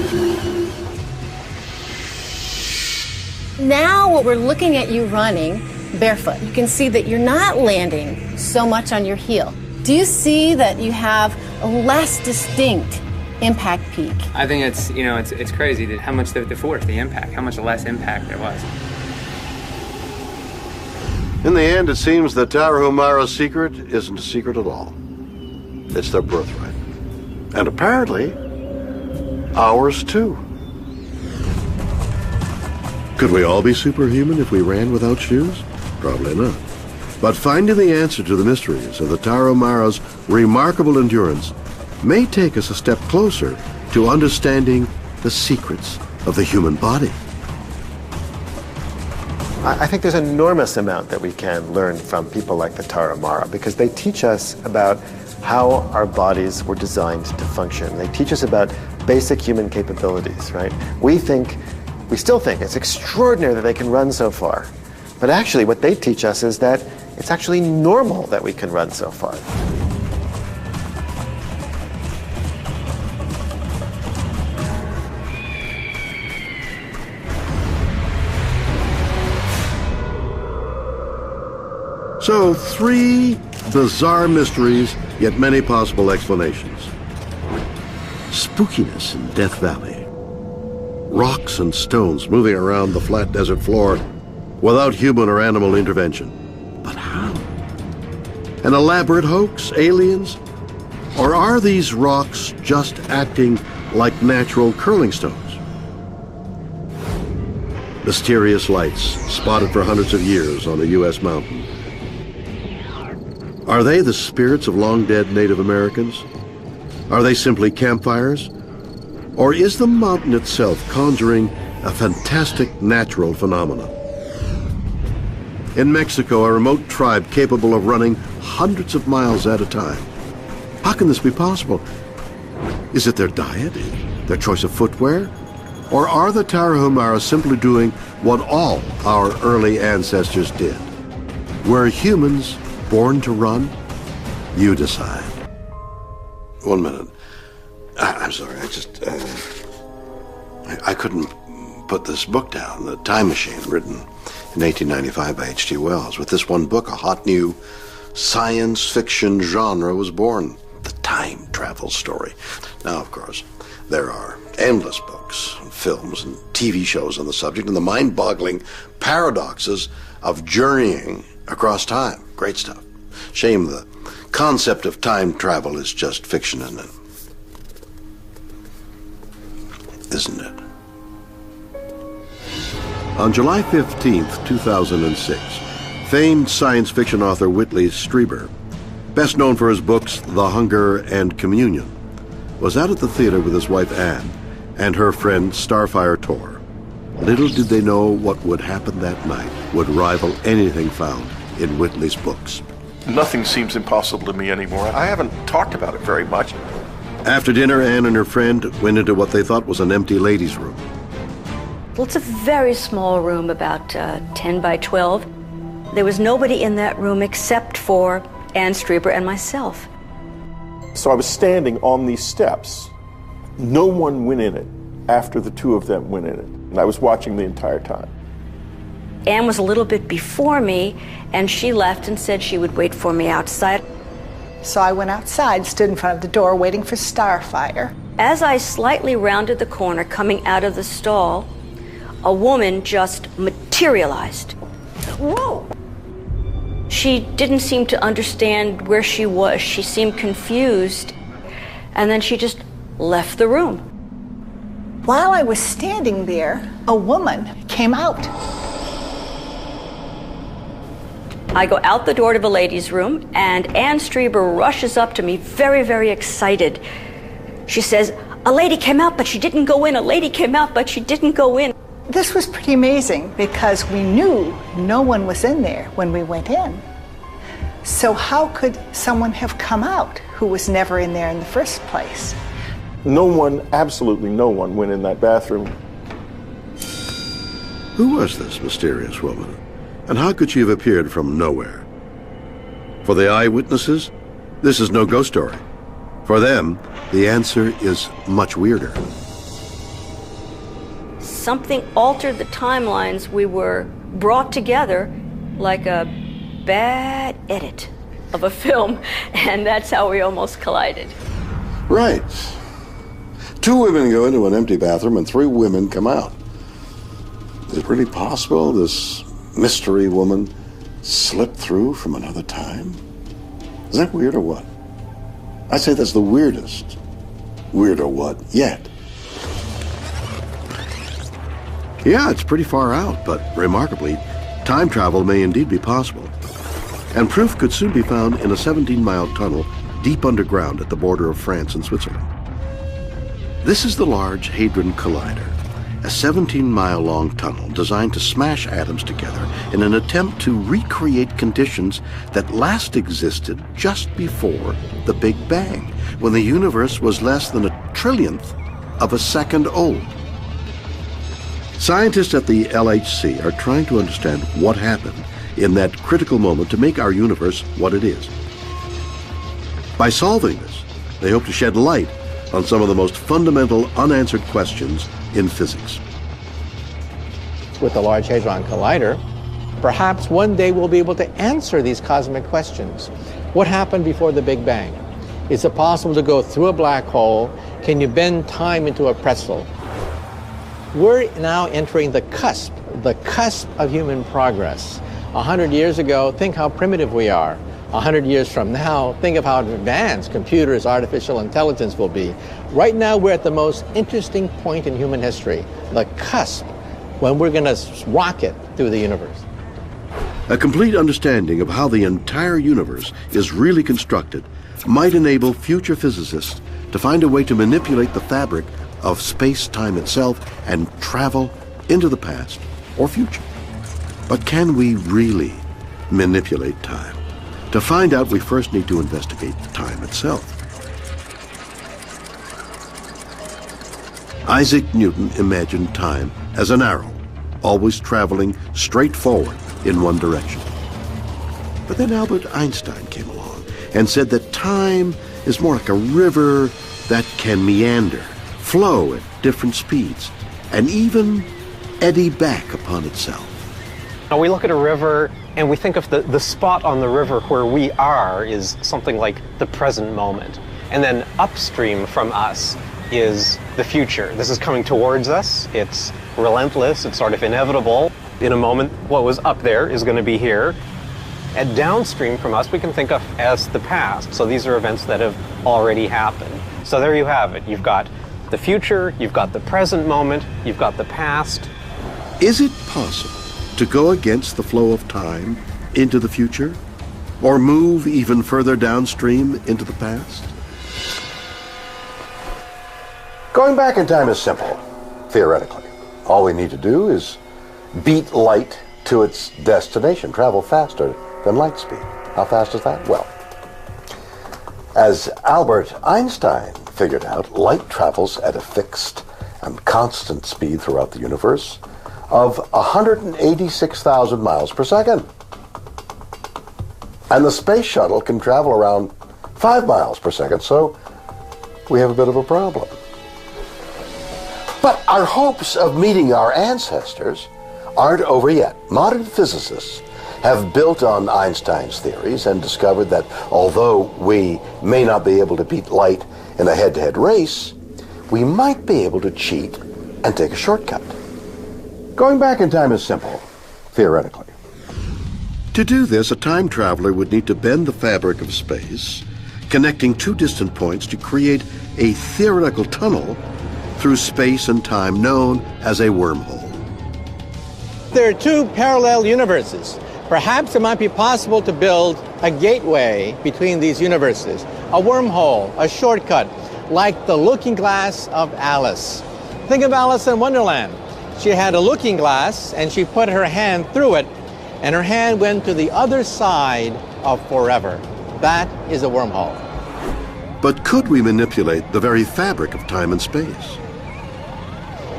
Now we're looking at you running barefoot. You can see that you're not landing so much on your heel. Do you see that you have a less distinct impact peak? I think it's, you know, it's crazy that how much the force, the impact, how much less impact there was. In the end, it seems that Tarahumara's secret isn't a secret at all. It's their birthright. And apparently, ours too. Could we all be superhuman if we ran without shoes? Probably not. But finding the answer to the mysteries of the Tarahumara's remarkable endurance may take us a step closer to understanding the secrets of the human body. I think there's an enormous amount that we can learn from people like the Tarahumara, because they teach us about how our bodies were designed to function. They teach us about basic human capabilities, right? We still think it's extraordinary that they can run so far. But actually what they teach us is that it's actually normal that we can run so far. So, 3 bizarre mysteries, yet many possible explanations. Spookiness in Death Valley. Rocks and stones moving around the flat desert floor without human or animal intervention. But how? An elaborate hoax? Aliens? Or are these rocks just acting like natural curling stones? Mysterious lights spotted for hundreds of years on a U.S. mountain. Are they the spirits of long-dead Native Americans? Are they simply campfires? Or is the mountain itself conjuring a fantastic natural phenomenon? In Mexico, a remote tribe capable of running hundreds of miles at a time. How can this be possible? Is it their diet? Their choice of footwear? Or are the Tarahumara simply doing what all our early ancestors did? Were humans born to run? You decide. 1 minute. I'm sorry, I couldn't put this book down, The Time Machine, written in 1895 by H.G. Wells. With this one book, a hot new science fiction genre was born, the time travel story. Now, of course, there are endless books, and films, and TV shows on the subject, and the mind-boggling paradoxes of journeying across time. Great stuff. Shame the concept of time travel is just fiction, isn't it? On July 15th, 2006, famed science fiction author Whitley Strieber, best known for his books The Hunger and Communion, was out at the theater with his wife Anne and her friend Starfire Tor. Little did they know what would happen that night would rival anything found in Whitley's books. Nothing seems impossible to me anymore. I haven't talked about it very much. After dinner, Anne and her friend went into what they thought was an empty ladies' room. Well, it's a very small room, about 10 by 12. There was nobody in that room except for Anne Strieber and myself. So I was standing on these steps. No one went in it after the two of them went in it. And I was watching the entire time. Anne was a little bit before me, and she left and said she would wait for me outside. So I went outside, stood in front of the door, waiting for Starfire. As I slightly rounded the corner, coming out of the stall, a woman just materialized. Whoa! She didn't seem to understand where she was. She seemed confused, and then she just left the room. While I was standing there, a woman came out. I go out the door to the ladies' room, and Anne Strieber rushes up to me, very, very excited. She says, A lady came out, but she didn't go in. A lady came out, but she didn't go in. This was pretty amazing because we knew no one was in there when we went in. So how could someone have come out who was never in there in the first place? No one, absolutely no one, went in that bathroom. Who was this mysterious woman? And how could she have appeared from nowhere? For the eyewitnesses, this is no ghost story. For them, the answer is much weirder. Something altered the timelines. We were brought together like a bad edit of a film, and that's how we almost collided. Right. 2 women go into an empty bathroom and 3 women come out. Is it really possible this mystery woman slipped through from another time? Is that weird or what? I'd say that's the weirdest. Weird or what yet. Yeah, it's pretty far out, but remarkably, time travel may indeed be possible. And proof could soon be found in a 17-mile tunnel deep underground at the border of France and Switzerland. This is the Large Hadron Collider, a 17-mile-long tunnel designed to smash atoms together in an attempt to recreate conditions that last existed just before the Big Bang, when the universe was less than a trillionth of a second old. Scientists at the LHC are trying to understand what happened in that critical moment to make our universe what it is. By solving this, they hope to shed light on some of the most fundamental unanswered questions in physics. With the Large Hadron Collider, perhaps one day we'll be able to answer these cosmic questions. What happened before the Big Bang? Is it possible to go through a black hole? Can you bend time into a pretzel? We're now entering the cusp of human progress. 100 years ago, think how primitive we are. 100 years from now, think of how advanced computers, artificial intelligence will be. Right now, we're at the most interesting point in human history, the cusp, when we're going to rocket through the universe. A complete understanding of how the entire universe is really constructed might enable future physicists to find a way to manipulate the fabric of space-time itself and travel into the past or future. But can we really manipulate time? To find out, we first need to investigate time itself. Isaac Newton imagined time as an arrow, always traveling straight forward in one direction. But then Albert Einstein came along and said that time is more like a river that can meander, flow at different speeds, and even eddy back upon itself. Now we look at a river and we think of the spot on the river where we are is something like the present moment. And then upstream from us is the future. This is coming towards us. It's relentless. It's sort of inevitable. In a moment, what was up there is going to be here. And downstream from us, we can think of as the past. So these are events that have already happened. So there you have it. You've got the future, you've got the present moment, you've got the past. Is it possible to go against the flow of time into the future? Or move even further downstream into the past? Going back in time is simple, theoretically. All we need to do is beat light to its destination, travel faster than light speed. How fast is that? Well, as Albert Einstein figured out, light travels at a fixed and constant speed throughout the universe of 186,000 miles per second. And the space shuttle can travel around 5 miles per second, so we have a bit of a problem. But our hopes of meeting our ancestors aren't over yet. Modern physicists have built on Einstein's theories and discovered that although we may not be able to beat light in a head-to-head race, we might be able to cheat and take a shortcut. Going back in time is simple, theoretically. To do this, a time traveler would need to bend the fabric of space, connecting 2 distant points to create a theoretical tunnel through space and time known as a wormhole. There are 2 parallel universes. Perhaps it might be possible to build a gateway between these universes, a wormhole, a shortcut, like the looking glass of Alice. Think of Alice in Wonderland. She had a looking glass and she put her hand through it and her hand went to the other side of forever. That is a wormhole. But could we manipulate the very fabric of time and space?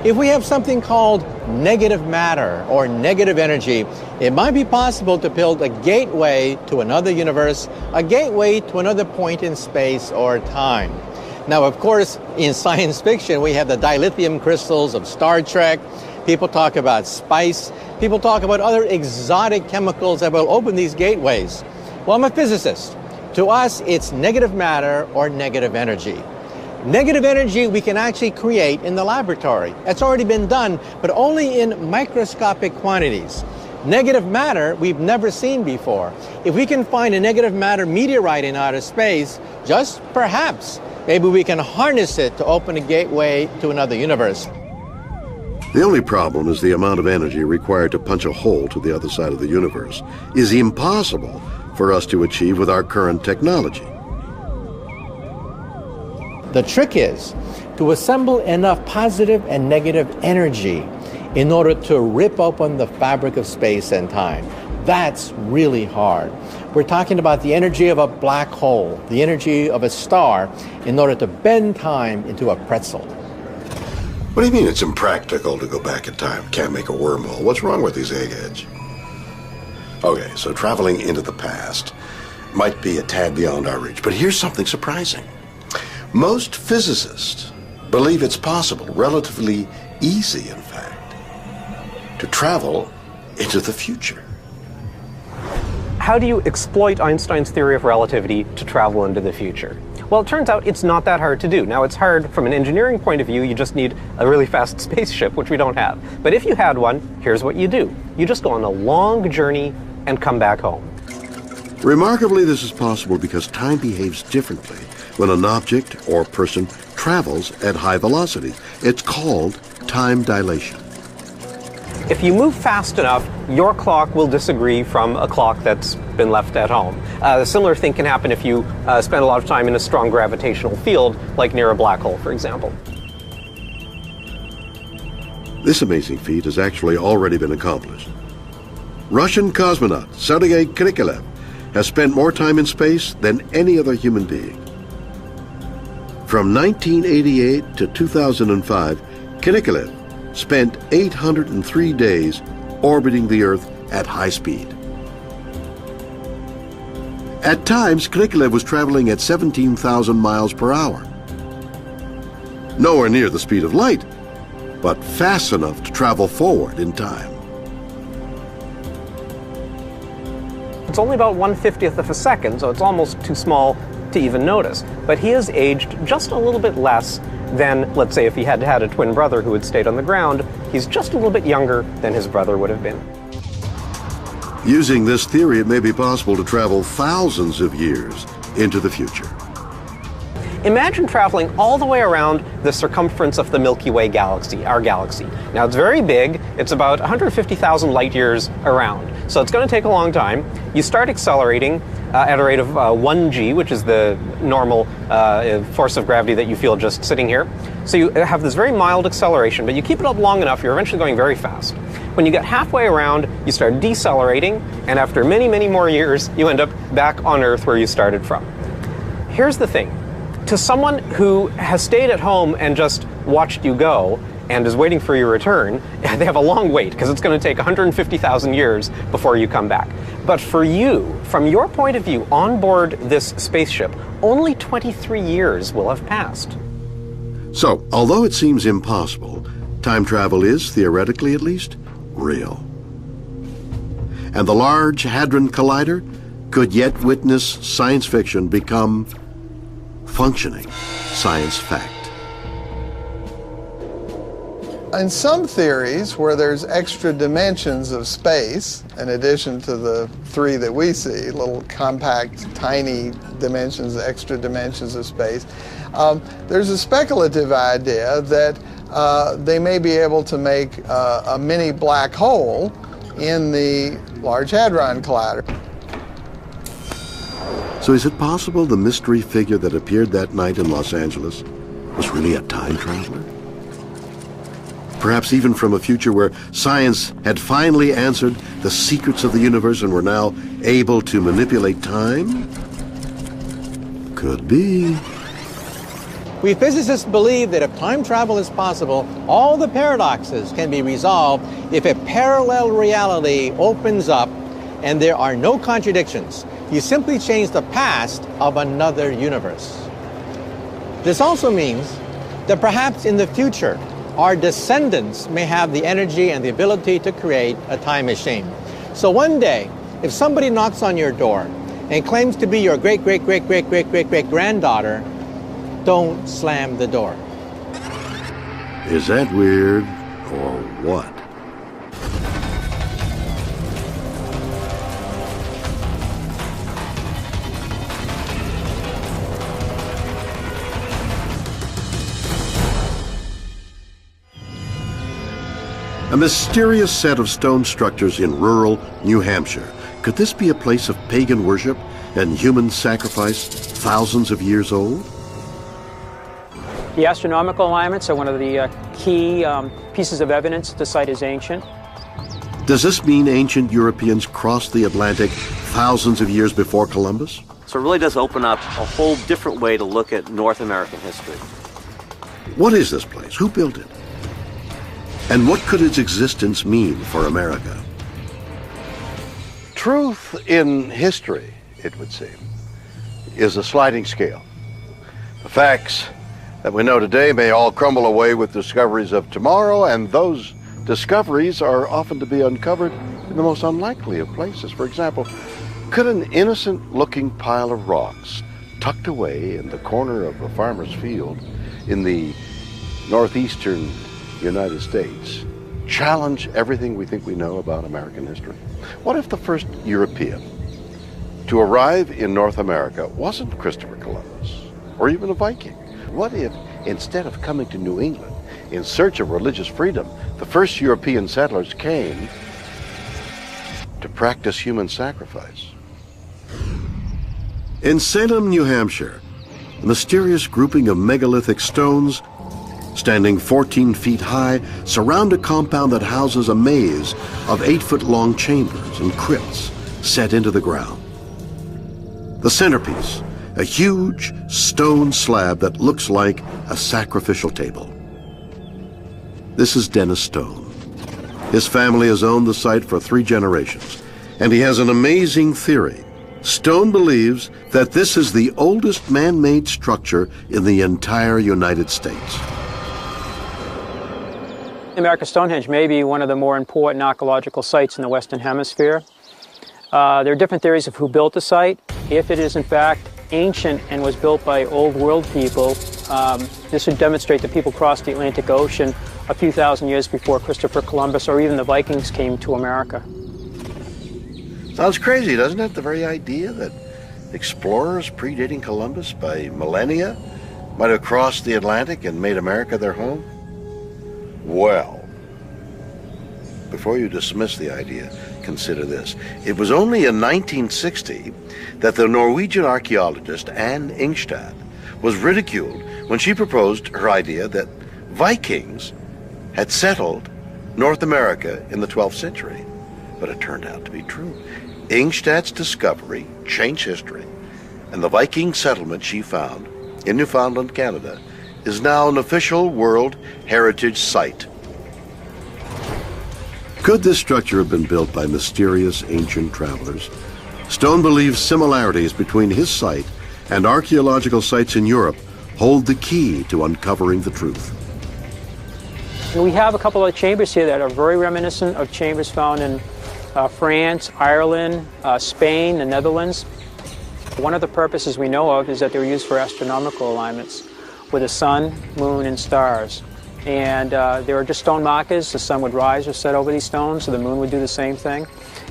If we have something called negative matter or negative energy, it might be possible to build a gateway to another universe, a gateway to another point in space or time. Now, of course, in science fiction, we have the dilithium crystals of Star Trek. People talk about spice. People talk about other exotic chemicals that will open these gateways. Well, I'm a physicist. To us, it's negative matter or negative energy. Negative energy we can actually create in the laboratory. It's already been done, but only in microscopic quantities. Negative matter we've never seen before. If we can find a negative matter meteorite in outer space, just perhaps, maybe we can harness it to open a gateway to another universe. The only problem is the amount of energy required to punch a hole to the other side of the universe is impossible for us to achieve with our current technology. The trick is to assemble enough positive and negative energy in order to rip open the fabric of space and time. That's really hard. We're talking about the energy of a black hole, the energy of a star, in order to bend time into a pretzel. What do you mean it's impractical to go back in time? Can't make a wormhole. What's wrong with these eggheads? Okay, so traveling into the past might be a tad beyond our reach, but here's something surprising. Most physicists believe it's possible, relatively easy in fact, to travel into the future. How do you exploit Einstein's theory of relativity to travel into the future? Well, it turns out it's not that hard to do. Now, it's hard from an engineering point of view. You just need a really fast spaceship, which we don't have. But if you had one, here's what you do. You just go on a long journey and come back home. Remarkably, this is possible because time behaves differently when an object or person travels at high velocity. It's called time dilation. If you move fast enough, your clock will disagree from a clock that's been left at home. A similar thing can happen if you spend a lot of time in a strong gravitational field, like near a black hole, for example. This amazing feat has actually already been accomplished. Russian cosmonaut Sergei Krikalev has spent more time in space than any other human being. From 1988 to 2005, Krikalev spent 803 days orbiting the Earth at high speed. At times, Krikalev was traveling at 17,000 miles per hour. Nowhere near the speed of light, but fast enough to travel forward in time. It's only about 1/50th of a second, so it's almost too small to even notice. But he has aged just a little bit less than, let's say, if he had had a twin brother who had stayed on the ground. He's just a little bit younger than his brother would have been. Using this theory, it may be possible to travel thousands of years into the future. Imagine traveling all the way around the circumference of the Milky Way galaxy, our galaxy. Now, it's very big. It's about 150,000 light years around. So it's going to take a long time. You start accelerating at a rate of 1g, which is the normal force of gravity that you feel just sitting here. So you have this very mild acceleration, but you keep it up long enough, you're eventually going very fast. When you get halfway around, you start decelerating, and after many, many more years, you end up back on Earth where you started from. Here's the thing. To someone who has stayed at home and just watched you go and is waiting for your return, they have a long wait because it's going to take 150,000 years before you come back. But for you, from your point of view, on board this spaceship, only 23 years will have passed. So, although it seems impossible, time travel is, theoretically at least, real. And the Large Hadron Collider could yet witness science fiction become functioning science fact. In some theories where there's extra dimensions of space, in addition to the three that we see, little compact, tiny dimensions, extra dimensions of space, there's a speculative idea that they may be able to make a mini black hole in the Large Hadron Collider. So is it possible the mystery figure that appeared that night in Los Angeles was really a time traveler? Perhaps even from a future where science had finally answered the secrets of the universe and were now able to manipulate time? Could be. We physicists believe that if time travel is possible, all the paradoxes can be resolved if a parallel reality opens up and there are no contradictions. You simply change the past of another universe. This also means that perhaps in the future, our descendants may have the energy and the ability to create a time machine. So one day, if somebody knocks on your door and claims to be your great-great-great-great-great-great-great-granddaughter, don't slam the door. Is that weird or what? A mysterious set of stone structures in rural New Hampshire. Could this be a place of pagan worship and human sacrifice thousands of years old? The astronomical alignments are one of the key pieces of evidence the site is ancient. Does this mean ancient Europeans crossed the Atlantic thousands of years before Columbus? So it really does open up a whole different way to look at North American history. What is this place? Who built it? And what could its existence mean for America? Truth in history, it would seem, is a sliding scale. The facts that we know today may all crumble away with discoveries of tomorrow, and those discoveries are often to be uncovered in the most unlikely of places. For example, could an innocent-looking pile of rocks tucked away in the corner of a farmer's field in the northeastern United States challenge everything we think we know about American history? What if the first European to arrive in North America wasn't Christopher Columbus or even a Viking? What if, instead of coming to New England in search of religious freedom, the first European settlers came to practice human sacrifice? In Salem, New Hampshire, a mysterious grouping of megalithic stones standing 14 feet high surround a compound that houses a maze of 8-foot-long chambers and crypts set into the ground. The centerpiece, a huge stone slab that looks like a sacrificial table. This is Dennis Stone. His family has owned the site for 3 generations, and he has an amazing theory. Stone believes that this is the oldest man-made structure in the entire United States. America's Stonehenge may be one of the more important archaeological sites in the Western Hemisphere. There are different theories of who built the site. If it is in fact ancient and was built by old world people, this would demonstrate that people crossed the Atlantic Ocean a few thousand years before Christopher Columbus or even the Vikings came to America. Sounds crazy, doesn't it? The very idea that explorers predating Columbus by millennia might have crossed the Atlantic and made America their home? Well, before you dismiss the idea, consider this. It was only in 1960 that the Norwegian archaeologist Anne Ingstad was ridiculed when she proposed her idea that Vikings had settled North America in the 12th century. But it turned out to be true. Ingstad's discovery changed history, and the Viking settlement she found in Newfoundland, Canada, is now an official World Heritage Site. Could this structure have been built by mysterious ancient travelers? Stone believes similarities between his site and archaeological sites in Europe hold the key to uncovering the truth. And we have a couple of chambers here that are very reminiscent of chambers found in France, Ireland, Spain, the Netherlands. One of the purposes we know of is that they were used for astronomical alignments with the sun, moon, and stars. And there are just stone markers. The sun would rise or set over these stones, so the moon would do the same thing.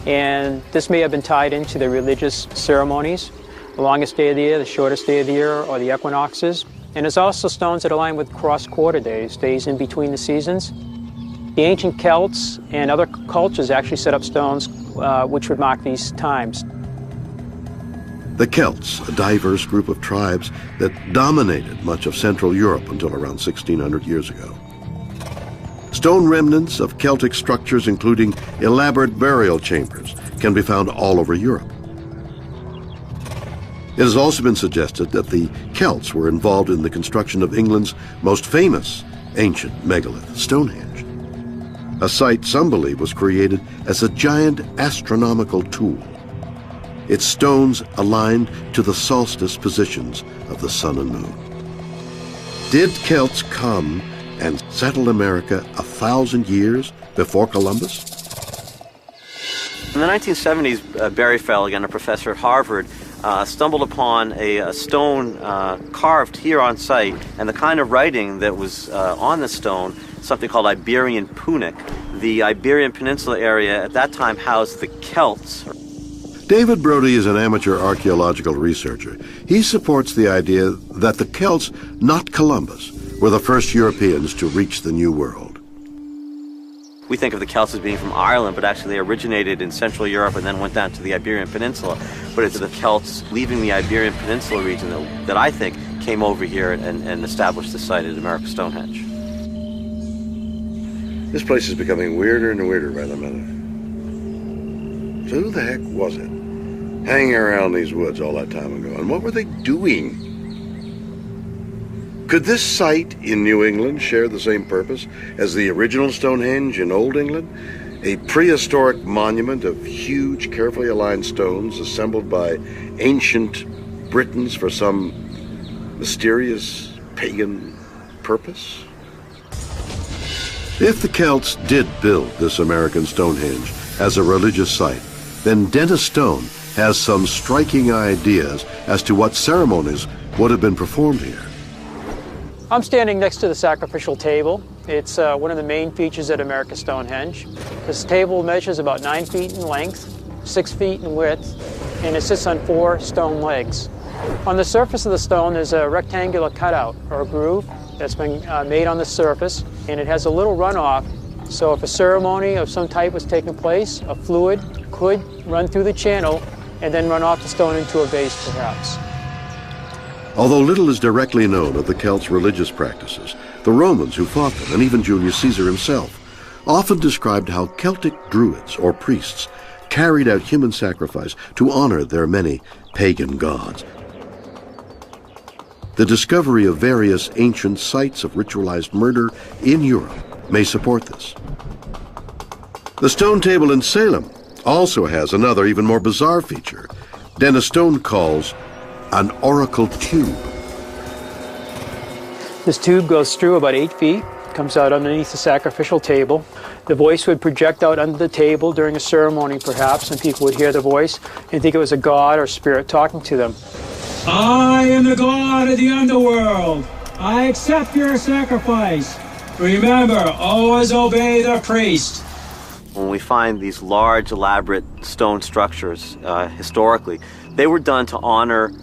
And this may have been tied into the religious ceremonies, the longest day of the year, the shortest day of the year, or the equinoxes. And there's also stones that align with cross-quarter days, days in between the seasons. The ancient Celts and other cultures actually set up stones which would mark these times. The Celts, a diverse group of tribes that dominated much of Central Europe until around 1600 years ago. Stone remnants of Celtic structures, including elaborate burial chambers, can be found all over Europe. It has also been suggested that the Celts were involved in the construction of England's most famous ancient megalith, Stonehenge, a site some believe was created as a giant astronomical tool, its stones aligned to the solstice positions of the sun and moon. Did Celts come and settle America 1,000 years before Columbus? In the 1970s, Barry Felligan, a professor at Harvard, stumbled upon a stone carved here on site, and the kind of writing that was on the stone, something called Iberian Punic. The Iberian Peninsula area at that time housed the Celts. David Brody is an amateur archaeological researcher. He supports the idea that the Celts, not Columbus, were the first Europeans to reach the New World. We think of the Celts as being from Ireland, but actually they originated in Central Europe and then went down to the Iberian Peninsula. But it's the Celts leaving the Iberian Peninsula region that I think came over here and established the site at America's Stonehenge. This place is becoming weirder and weirder by the minute. So who the heck was it hanging around these woods all that time ago? And what were they doing? Could this site in New England share the same purpose as the original Stonehenge in Old England? A prehistoric monument of huge, carefully aligned stones assembled by ancient Britons for some mysterious pagan purpose? If the Celts did build this American Stonehenge as a religious site, then Dennis Stone has some striking ideas as to what ceremonies would have been performed here. I'm standing next to the sacrificial table. It's one of the main features at America's Stonehenge. This table measures about 9 feet in length, 6 feet in width, and it sits on 4 stone legs. On the surface of the stone, there's a rectangular cutout or a groove that's been made on the surface, and it has a little runoff. So if a ceremony of some type was taking place, a fluid could run through the channel and then run off the stone into a vase, perhaps. Although little is directly known of the Celts' religious practices, the Romans who fought them, and even Julius Caesar himself, often described how Celtic druids or priests carried out human sacrifice to honor their many pagan gods. The discovery of various ancient sites of ritualized murder in Europe may support this. The stone table in Salem also has another, even more bizarre feature Dennis Stone calls an oracle tube. This tube goes through about 8 feet, comes out underneath the sacrificial table. The voice would project out under the table during a ceremony, perhaps, and people would hear the voice and think it was a god or spirit talking to them. I am the god of the underworld. I accept your sacrifice. Remember, always obey the priest. When we find these large, elaborate stone structures, historically, they were done to honor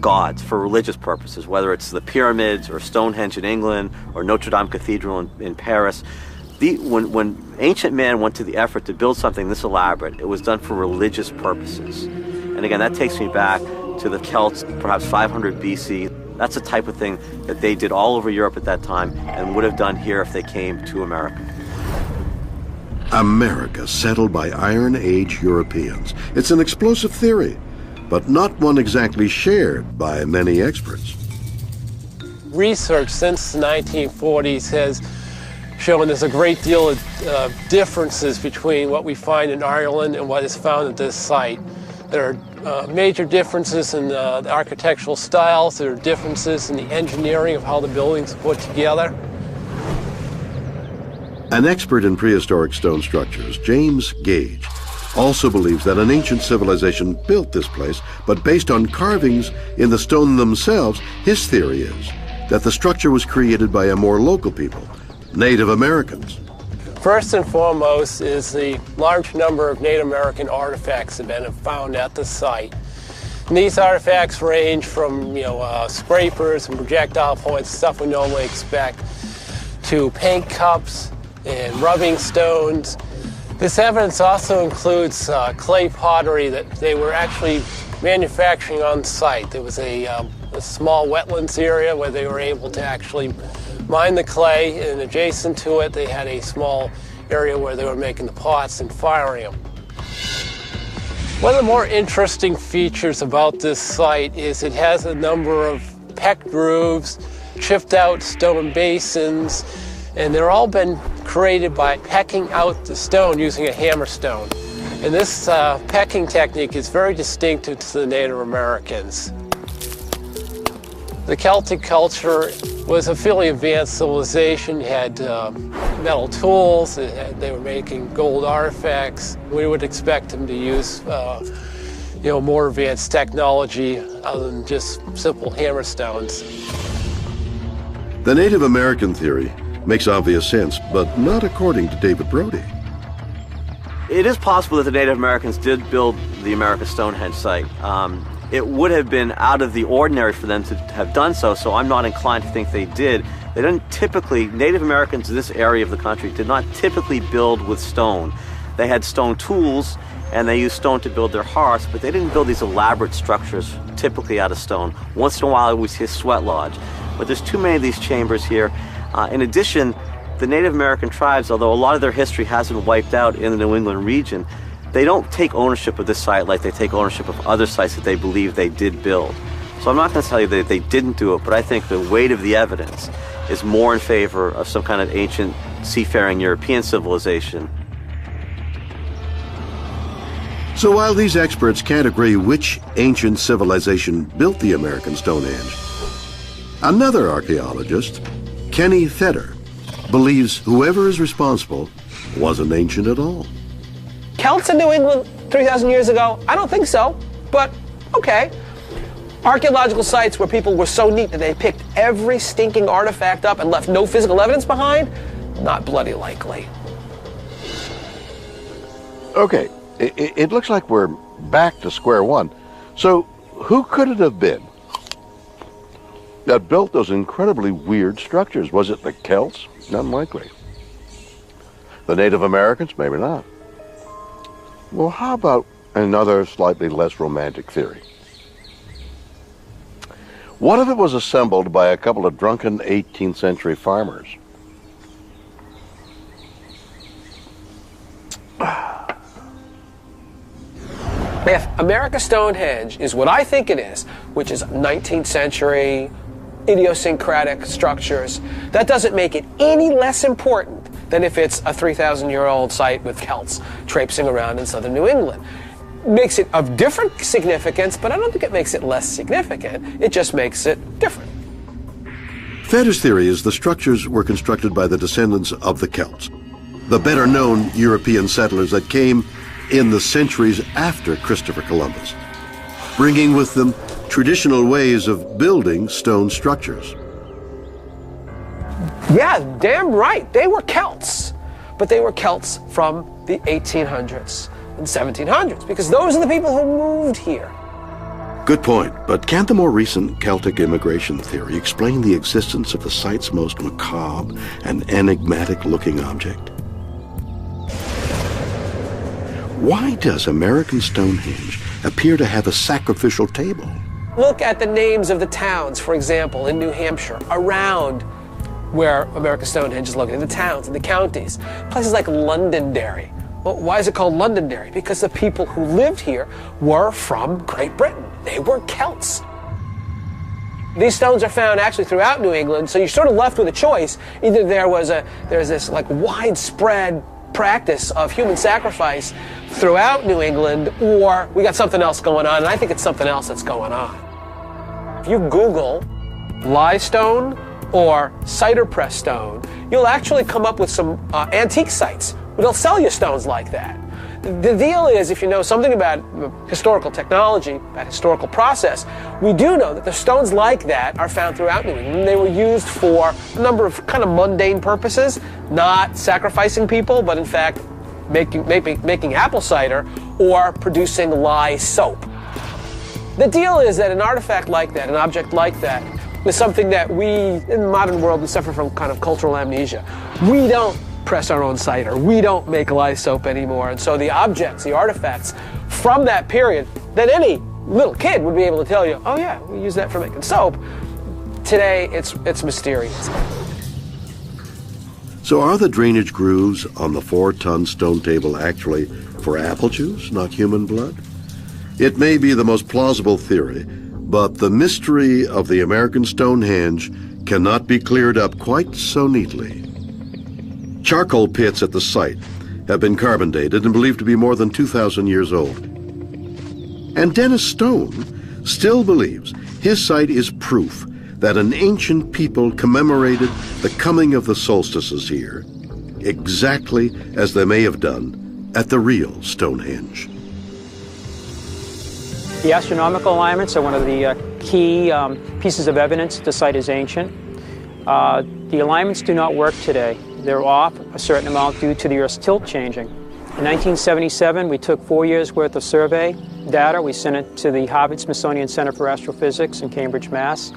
gods for religious purposes, whether it's the pyramids or Stonehenge in England or Notre Dame Cathedral in Paris. When ancient man went to the effort to build something this elaborate, it was done for religious purposes. And again, that takes me back to the Celts, perhaps 500 BC. That's the type of thing that they did all over Europe at that time and would have done here if they came to America. America settled by Iron Age Europeans. It's an explosive theory, but not one exactly shared by many experts. Research since the 1940s has shown there's a great deal of differences between what we find in Ireland and what is found at this site. There are major differences in the architectural styles. There are differences in the engineering of how the buildings are put together. An expert in prehistoric stone structures, James Gage, also believes that an ancient civilization built this place, but based on carvings in the stone themselves, his theory is that the structure was created by a more local people, Native Americans. First and foremost is the large number of Native American artifacts that have been found at the site. And these artifacts range from scrapers and projectile points, stuff we normally expect, to paint cups and rubbing stones. This evidence also includes clay pottery that they were actually manufacturing on site. There was a small wetlands area where they were able to actually mine the clay, and adjacent to it they had a small area where they were making the pots and firing them. One of the more interesting features about this site is it has a number of peck grooves, chipped out stone basins, and they're all been created by pecking out the stone using a hammerstone. And this pecking technique is very distinctive to the Native Americans. The Celtic culture was a fairly advanced civilization. It had metal tools, they were making gold artifacts. We would expect them to use more advanced technology other than just simple hammerstones. The Native American theory makes obvious sense, but not according to David Brody. It is possible that the Native Americans did build the America Stonehenge site. It would have been out of the ordinary for them to have done so, so I'm not inclined to think they did. They didn't typically, Native Americans in this area of the country did not typically build with stone. They had stone tools, and they used stone to build their hearths, but they didn't build these elaborate structures typically out of stone. Once in a while we see a sweat lodge, but there's too many of these chambers here. In addition, the Native American tribes, although a lot of their history has been wiped out in the New England region, they don't take ownership of this site like they take ownership of other sites that they believe they did build. So I'm not going to tell you that they didn't do it, but I think the weight of the evidence is more in favor of some kind of ancient seafaring European civilization. So while these experts can't agree which ancient civilization built the American Stonehenge, another archaeologist, Kenny Feder, believes whoever is responsible wasn't ancient at all. Celts in New England 3,000 years ago? I don't think so, but okay. Archaeological sites where people were so neat that they picked every stinking artifact up and left no physical evidence behind? Not bloody likely. Okay, it looks like we're back to square one. So who could it have been that built those incredibly weird structures? Was it the Celts? Unlikely. The Native Americans? Maybe not. Well, how about another slightly less romantic theory? What if it was assembled by a couple of drunken 18th century farmers? If America Stonehenge is what I think it is, which is 19th century idiosyncratic structures, that doesn't make it any less important than if it's a 3,000-year-old site with Celts traipsing around in southern New England. Makes it of different significance, but I don't think it makes it less significant. It just makes it different. Feder's theory is the structures were constructed by the descendants of the Celts, the better-known European settlers that came in the centuries after Christopher Columbus, bringing with them traditional ways of building stone structures. Yeah, damn right. They were Celts, but they were Celts from the 1800s and 1700s, because those are the people who moved here. Good point, but can't the more recent Celtic immigration theory explain the existence of the site's most macabre and enigmatic-looking object? Why does American Stonehenge appear to have a sacrificial table? Look at the names of the towns, for example, in New Hampshire, around where America Stonehenge is located, the towns and the counties. Places like Londonderry. Well, why is it called Londonderry? Because the people who lived here were from Great Britain. They were Celts. These stones are found actually throughout New England, so you're sort of left with a choice. Either there's this like widespread practice of human sacrifice throughout New England, or we got something else going on, and I think it's something else that's going on. If you Google limestone or cider press stone, you'll actually come up with some antique sites where they'll sell you stones like that. The deal is, if you know something about historical technology, about historical process, we do know that the stones like that are found throughout New England. They were used for a number of kind of mundane purposes, not sacrificing people, but in fact making apple cider or producing lye soap. The deal is that an artifact like that, an object like that, is something that we, in the modern world, we suffer from kind of cultural amnesia. We don't press our own cider. We don't make lye soap anymore. And so the objects, the artifacts from that period that any little kid would be able to tell you, oh yeah, we use that for making soap. Today, it's mysterious. So are the drainage grooves on the 4-ton stone table actually for apple juice, not human blood? It may be the most plausible theory, but the mystery of the American Stonehenge cannot be cleared up quite so neatly. Charcoal pits at the site have been carbon dated and believed to be more than 2,000 years old. And Dennis Stone still believes his site is proof that an ancient people commemorated the coming of the solstices here, exactly as they may have done at the real Stonehenge. The astronomical alignments are one of the key pieces of evidence that the site is ancient. The alignments do not work today. They're off a certain amount due to the Earth's tilt changing. In 1977, we took 4 years' worth of survey data. We sent it to the Harvard-Smithsonian Center for Astrophysics in Cambridge, Mass.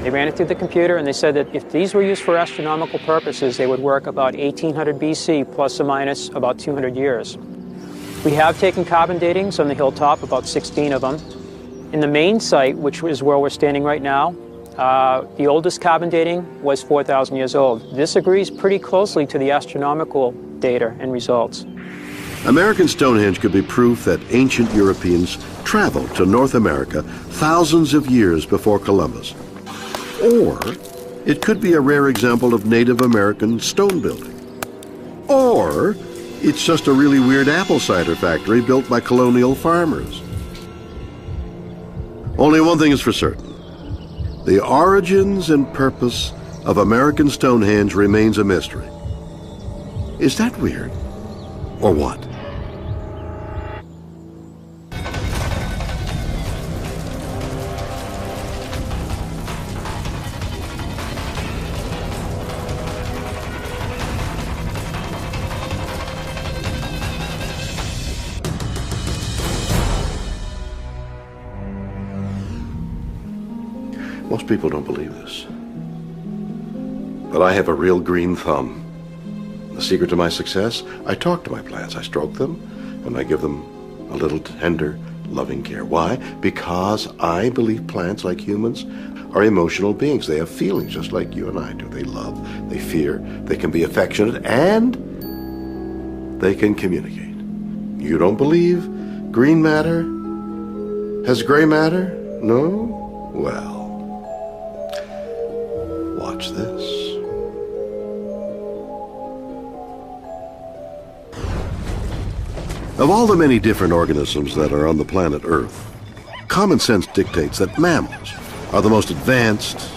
They ran it through the computer, and they said that if these were used for astronomical purposes, they would work about 1800 BC, plus or minus about 200 years. We have taken carbon datings on the hilltop, about 16 of them. In the main site, which is where we're standing right now, the oldest carbon dating was 4,000 years old. This agrees pretty closely to the astronomical data and results. American Stonehenge could be proof that ancient Europeans traveled to North America thousands of years before Columbus. Or it could be a rare example of Native American stone building. Or it's just a really weird apple cider factory built by colonial farmers. Only one thing is for certain. The origins and purpose of American Stonehenge remains a mystery. Is that weird? Or what? Most people don't believe this. But I have a real green thumb. The secret to my success? I talk to my plants, I stroke them, and I give them a little tender, loving care. Why? Because I believe plants, like humans, are emotional beings. They have feelings just like you and I do. They love, they fear, they can be affectionate, and they can communicate. You don't believe green matter has gray matter? No? Well, watch this. Of all the many different organisms that are on the planet Earth, common sense dictates that mammals are the most advanced,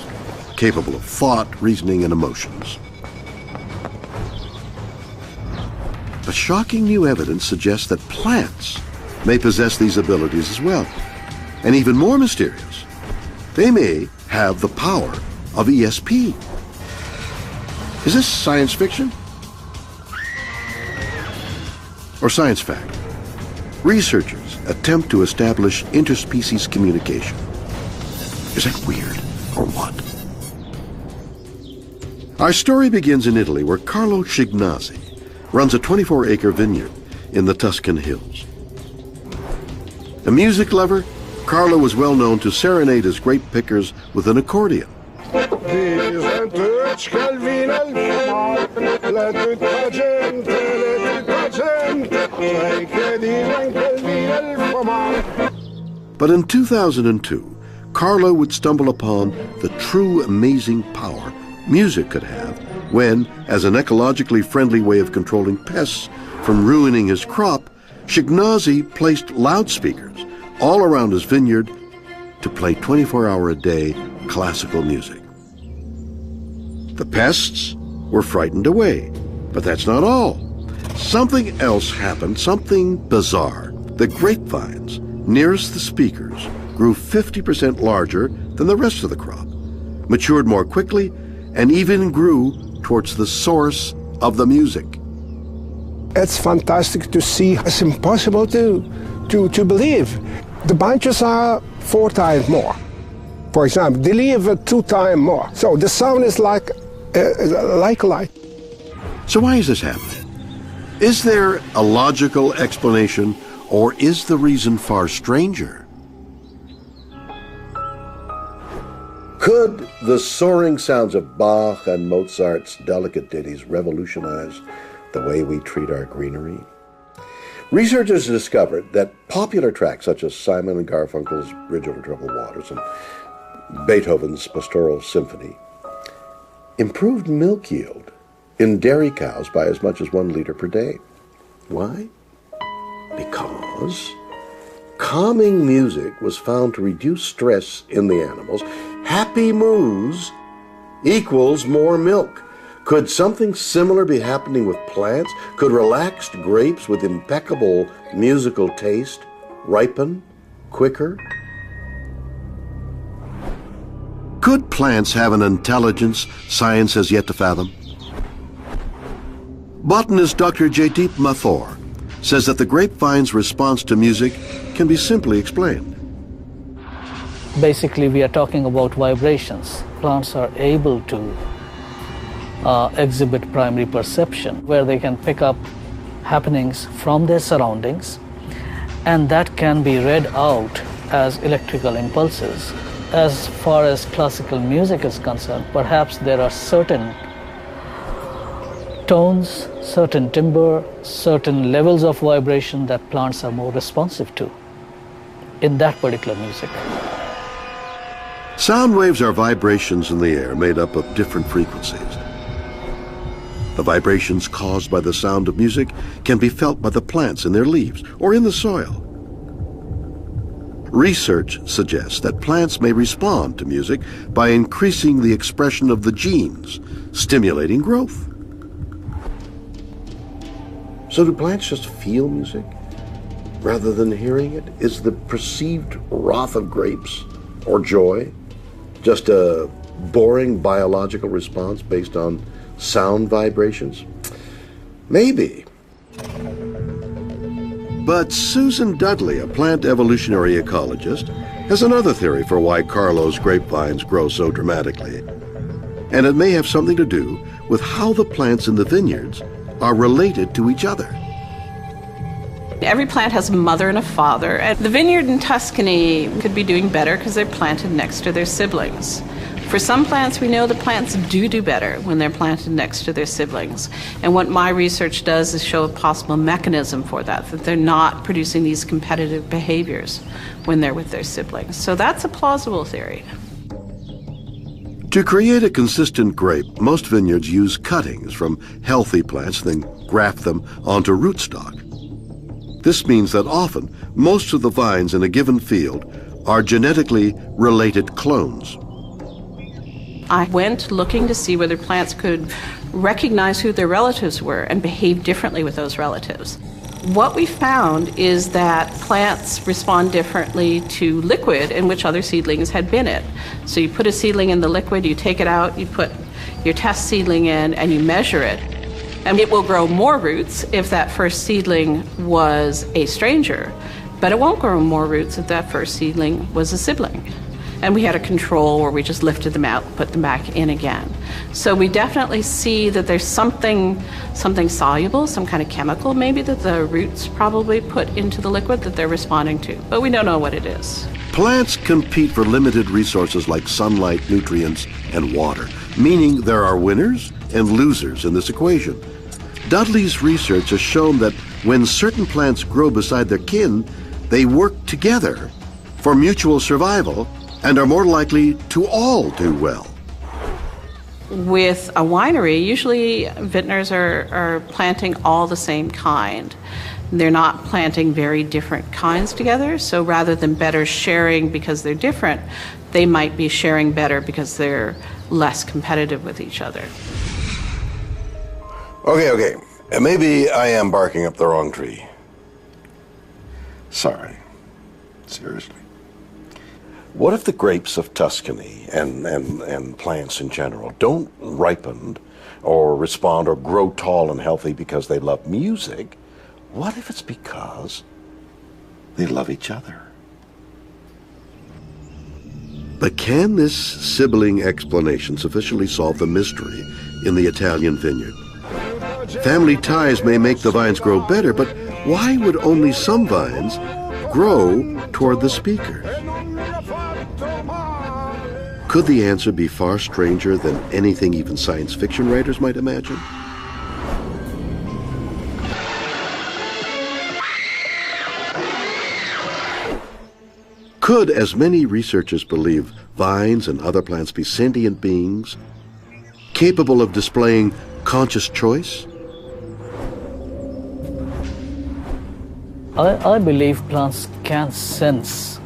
capable of thought, reasoning, and emotions. But shocking new evidence suggests that plants may possess these abilities as well. And even more mysterious, they may have the power of ESP. Is this science fiction? Or science fact? Researchers attempt to establish interspecies communication. Is that weird or what? Our story begins in Italy, where Carlo Schignazzi runs a 24-acre vineyard in the Tuscan hills. A music lover, Carlo was well known to serenade his grape pickers with an accordion. But in 2002, Carlo would stumble upon the true amazing power music could have when, as an ecologically friendly way of controlling pests from ruining his crop, Schignazzi placed loudspeakers all around his vineyard to play 24-hour-a-day classical music. The pests were frightened away, but that's not all. Something else happened, something bizarre. The grapevines nearest the speakers grew 50% larger than the rest of the crop, matured more quickly, and even grew towards the source of the music. It's fantastic to see. It's impossible to believe. The bunches are 4 times more. For example, they leave 2 times more. So the sound is like light. So why is this happening? Is there a logical explanation, or is the reason far stranger? Could the soaring sounds of Bach and Mozart's delicate ditties revolutionize the way we treat our greenery? Researchers discovered that popular tracks such as Simon and Garfunkel's Bridge Over Troubled Waters and Beethoven's Pastoral Symphony improved milk yield in dairy cows by as much as 1 liter per day. Why? Because calming music was found to reduce stress in the animals. Happy moos equals more milk. Could something similar be happening with plants? Could relaxed grapes with impeccable musical taste ripen quicker? Could plants have an intelligence science has yet to fathom? Botanist Dr. Jaideep Mathur says that the grapevine's response to music can be simply explained. Basically, we are talking about vibrations. Plants are able to exhibit primary perception, where they can pick up happenings from their surroundings, and that can be read out as electrical impulses. As far as classical music is concerned, perhaps there are certain tones, certain timbre, certain levels of vibration that plants are more responsive to in that particular music. Sound waves are vibrations in the air made up of different frequencies. The vibrations caused by the sound of music can be felt by the plants in their leaves or in the soil. Research suggests that plants may respond to music by increasing the expression of the genes, stimulating growth. So do plants just feel music rather than hearing it? Is the perceived wrath of grapes or joy just a boring biological response based on sound vibrations? Maybe. But Susan Dudley, a plant evolutionary ecologist, has another theory for why Carlo's grapevines grow so dramatically. And it may have something to do with how the plants in the vineyards are related to each other. Every plant has a mother and a father. And the vineyard in Tuscany could be doing better because they're planted next to their siblings. For some plants, we know the plants do better when they're planted next to their siblings. And what my research does is show a possible mechanism for that they're not producing these competitive behaviors when they're with their siblings. So that's a plausible theory. To create a consistent grape, most vineyards use cuttings from healthy plants, then graft them onto rootstock. This means that often, most of the vines in a given field are genetically related clones. I went looking to see whether plants could recognize who their relatives were and behave differently with those relatives. What we found is that plants respond differently to liquid in which other seedlings had been in. So you put a seedling in the liquid, you take it out, you put your test seedling in, and you measure it. And it will grow more roots if that first seedling was a stranger, but it won't grow more roots if that first seedling was a sibling. And we had a control where we just lifted them out, put them back in again. So we definitely see that there's something soluble, some kind of chemical maybe that the roots probably put into the liquid that they're responding to, but we don't know what it is. Plants compete for limited resources like sunlight, nutrients, and water, meaning there are winners and losers in this equation. Dudley's research has shown that when certain plants grow beside their kin, they work together for mutual survival and are more likely to all do well. With a winery, usually vintners are planting all the same kind. They're not planting very different kinds together, so rather than better sharing because they're different, they might be sharing better because they're less competitive with each other. Okay. Maybe I am barking up the wrong tree. Sorry. Seriously. What if the grapes of Tuscany and plants in general don't ripen or respond or grow tall and healthy because they love music? What if it's because they love each other? But can this sibling explanation sufficiently solve the mystery in the Italian vineyard? Family ties may make the vines grow better, but why would only some vines grow toward the speakers? Could the answer be far stranger than anything even science fiction writers might imagine? Could, as many researchers believe, vines and other plants be sentient beings capable of displaying conscious choice? I believe plants can sense.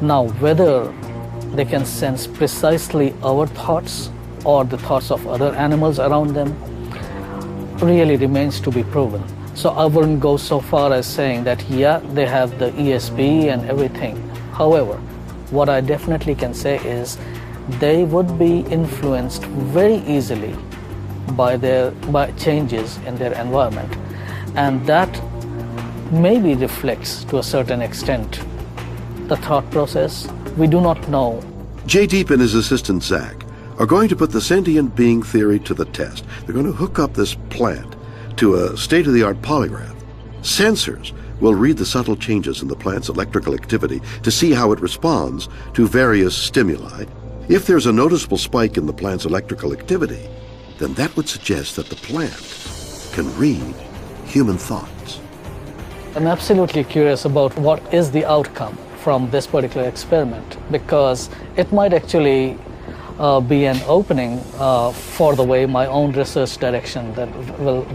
Now, whether they can sense precisely our thoughts or the thoughts of other animals around them really remains to be proven. So I wouldn't go so far as saying that, yeah, they have the ESP and everything. However, what I definitely can say is they would be influenced very easily by changes in their environment, and that maybe reflects to a certain extent the thought process. We do not know. Jay Deep and his assistant Zach are going to put the sentient being theory to the test. They're going to hook up this plant to a state-of-the-art polygraph. Sensors will read the subtle changes in the plant's electrical activity to see how it responds to various stimuli. If there's a noticeable spike in the plant's electrical activity, then that would suggest that the plant can read human thoughts. I'm absolutely curious about what is the outcome from this particular experiment, because it might actually be an opening for the way my own research direction that will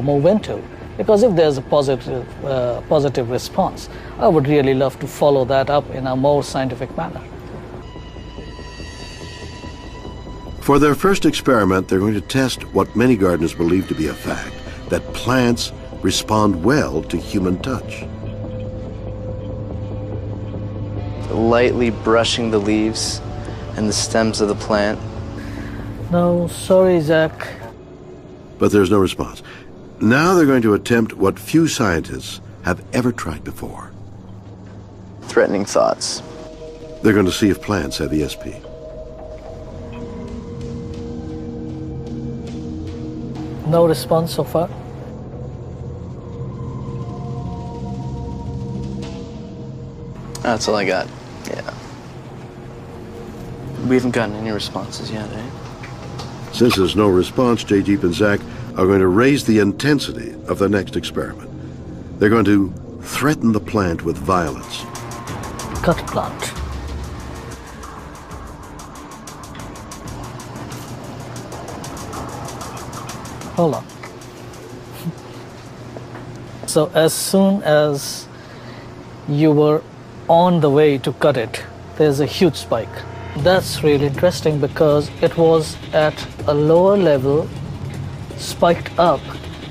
move into. Because if there's a positive response, I would really love to follow that up in a more scientific manner. For their first experiment, they're going to test what many gardeners believe to be a fact, that plants respond well to human touch. Lightly brushing the leaves and the stems of the plant. No, sorry, Zach. But there's no response. Now they're going to attempt what few scientists have ever tried before. Threatening thoughts. They're going to see if plants have ESP. No response so far? That's all I got, yeah. We haven't gotten any responses yet, eh? Since there's no response, Jay Deep and Zach are going to raise the intensity of the next experiment. They're going to threaten the plant with violence. Cut plant. Hold on. So as soon as you were on the way to cut it, there's a huge spike. That's really interesting because it was at a lower level, spiked up,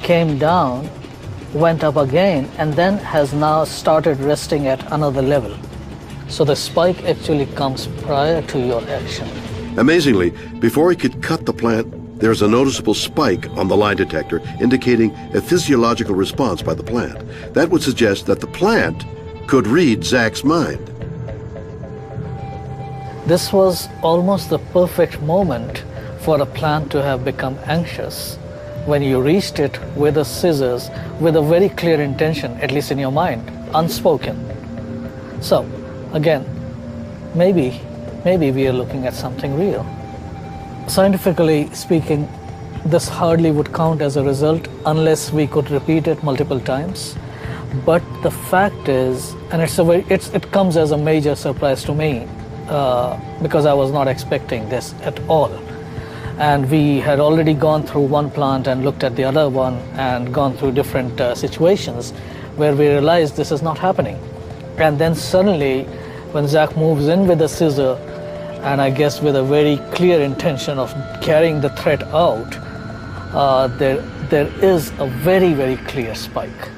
came down, went up again, and then has now started resting at another level. So the spike actually comes prior to your action. Amazingly, before he could cut the plant, there's a noticeable spike on the lie detector indicating a physiological response by the plant. That would suggest that the plant could read Zach's mind. This was almost the perfect moment for a plant to have become anxious when you reached it with the scissors with a very clear intention, at least in your mind, unspoken. So, again, maybe we are looking at something real. Scientifically speaking, this hardly would count as a result unless we could repeat it multiple times. But the fact is, and it comes as a major surprise to me, because I was not expecting this at all. And we had already gone through one plant and looked at the other one and gone through different situations where we realized this is not happening. And then suddenly, when Zach moves in with a scissor, and I guess with a very clear intention of carrying the threat out, there is a very, very clear spike.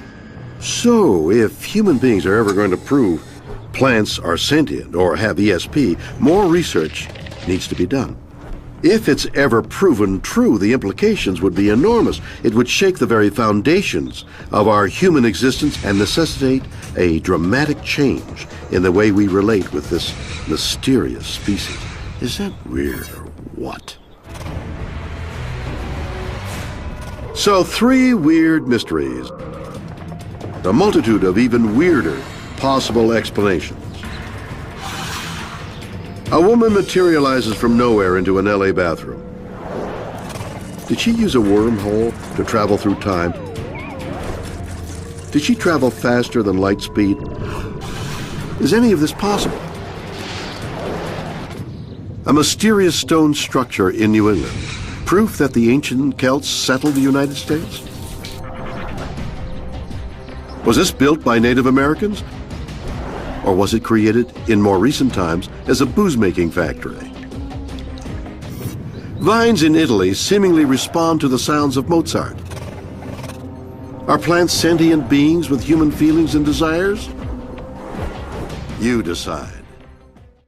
So, if human beings are ever going to prove plants are sentient or have ESP, more research needs to be done. If it's ever proven true, the implications would be enormous. It would shake the very foundations of our human existence and necessitate a dramatic change in the way we relate with this mysterious species. Is that weird or what? So, 3 weird mysteries. A multitude of even weirder possible explanations. A woman materializes from nowhere into an LA bathroom. Did she use a wormhole to travel through time? Did she travel faster than light speed? Is any of this possible? A mysterious stone structure in New England, proof that the ancient Celts settled the United States? Was this built by Native Americans? Or was it created in more recent times as a booze-making factory? Vines in Italy seemingly respond to the sounds of Mozart. Are plants sentient beings with human feelings and desires? You decide.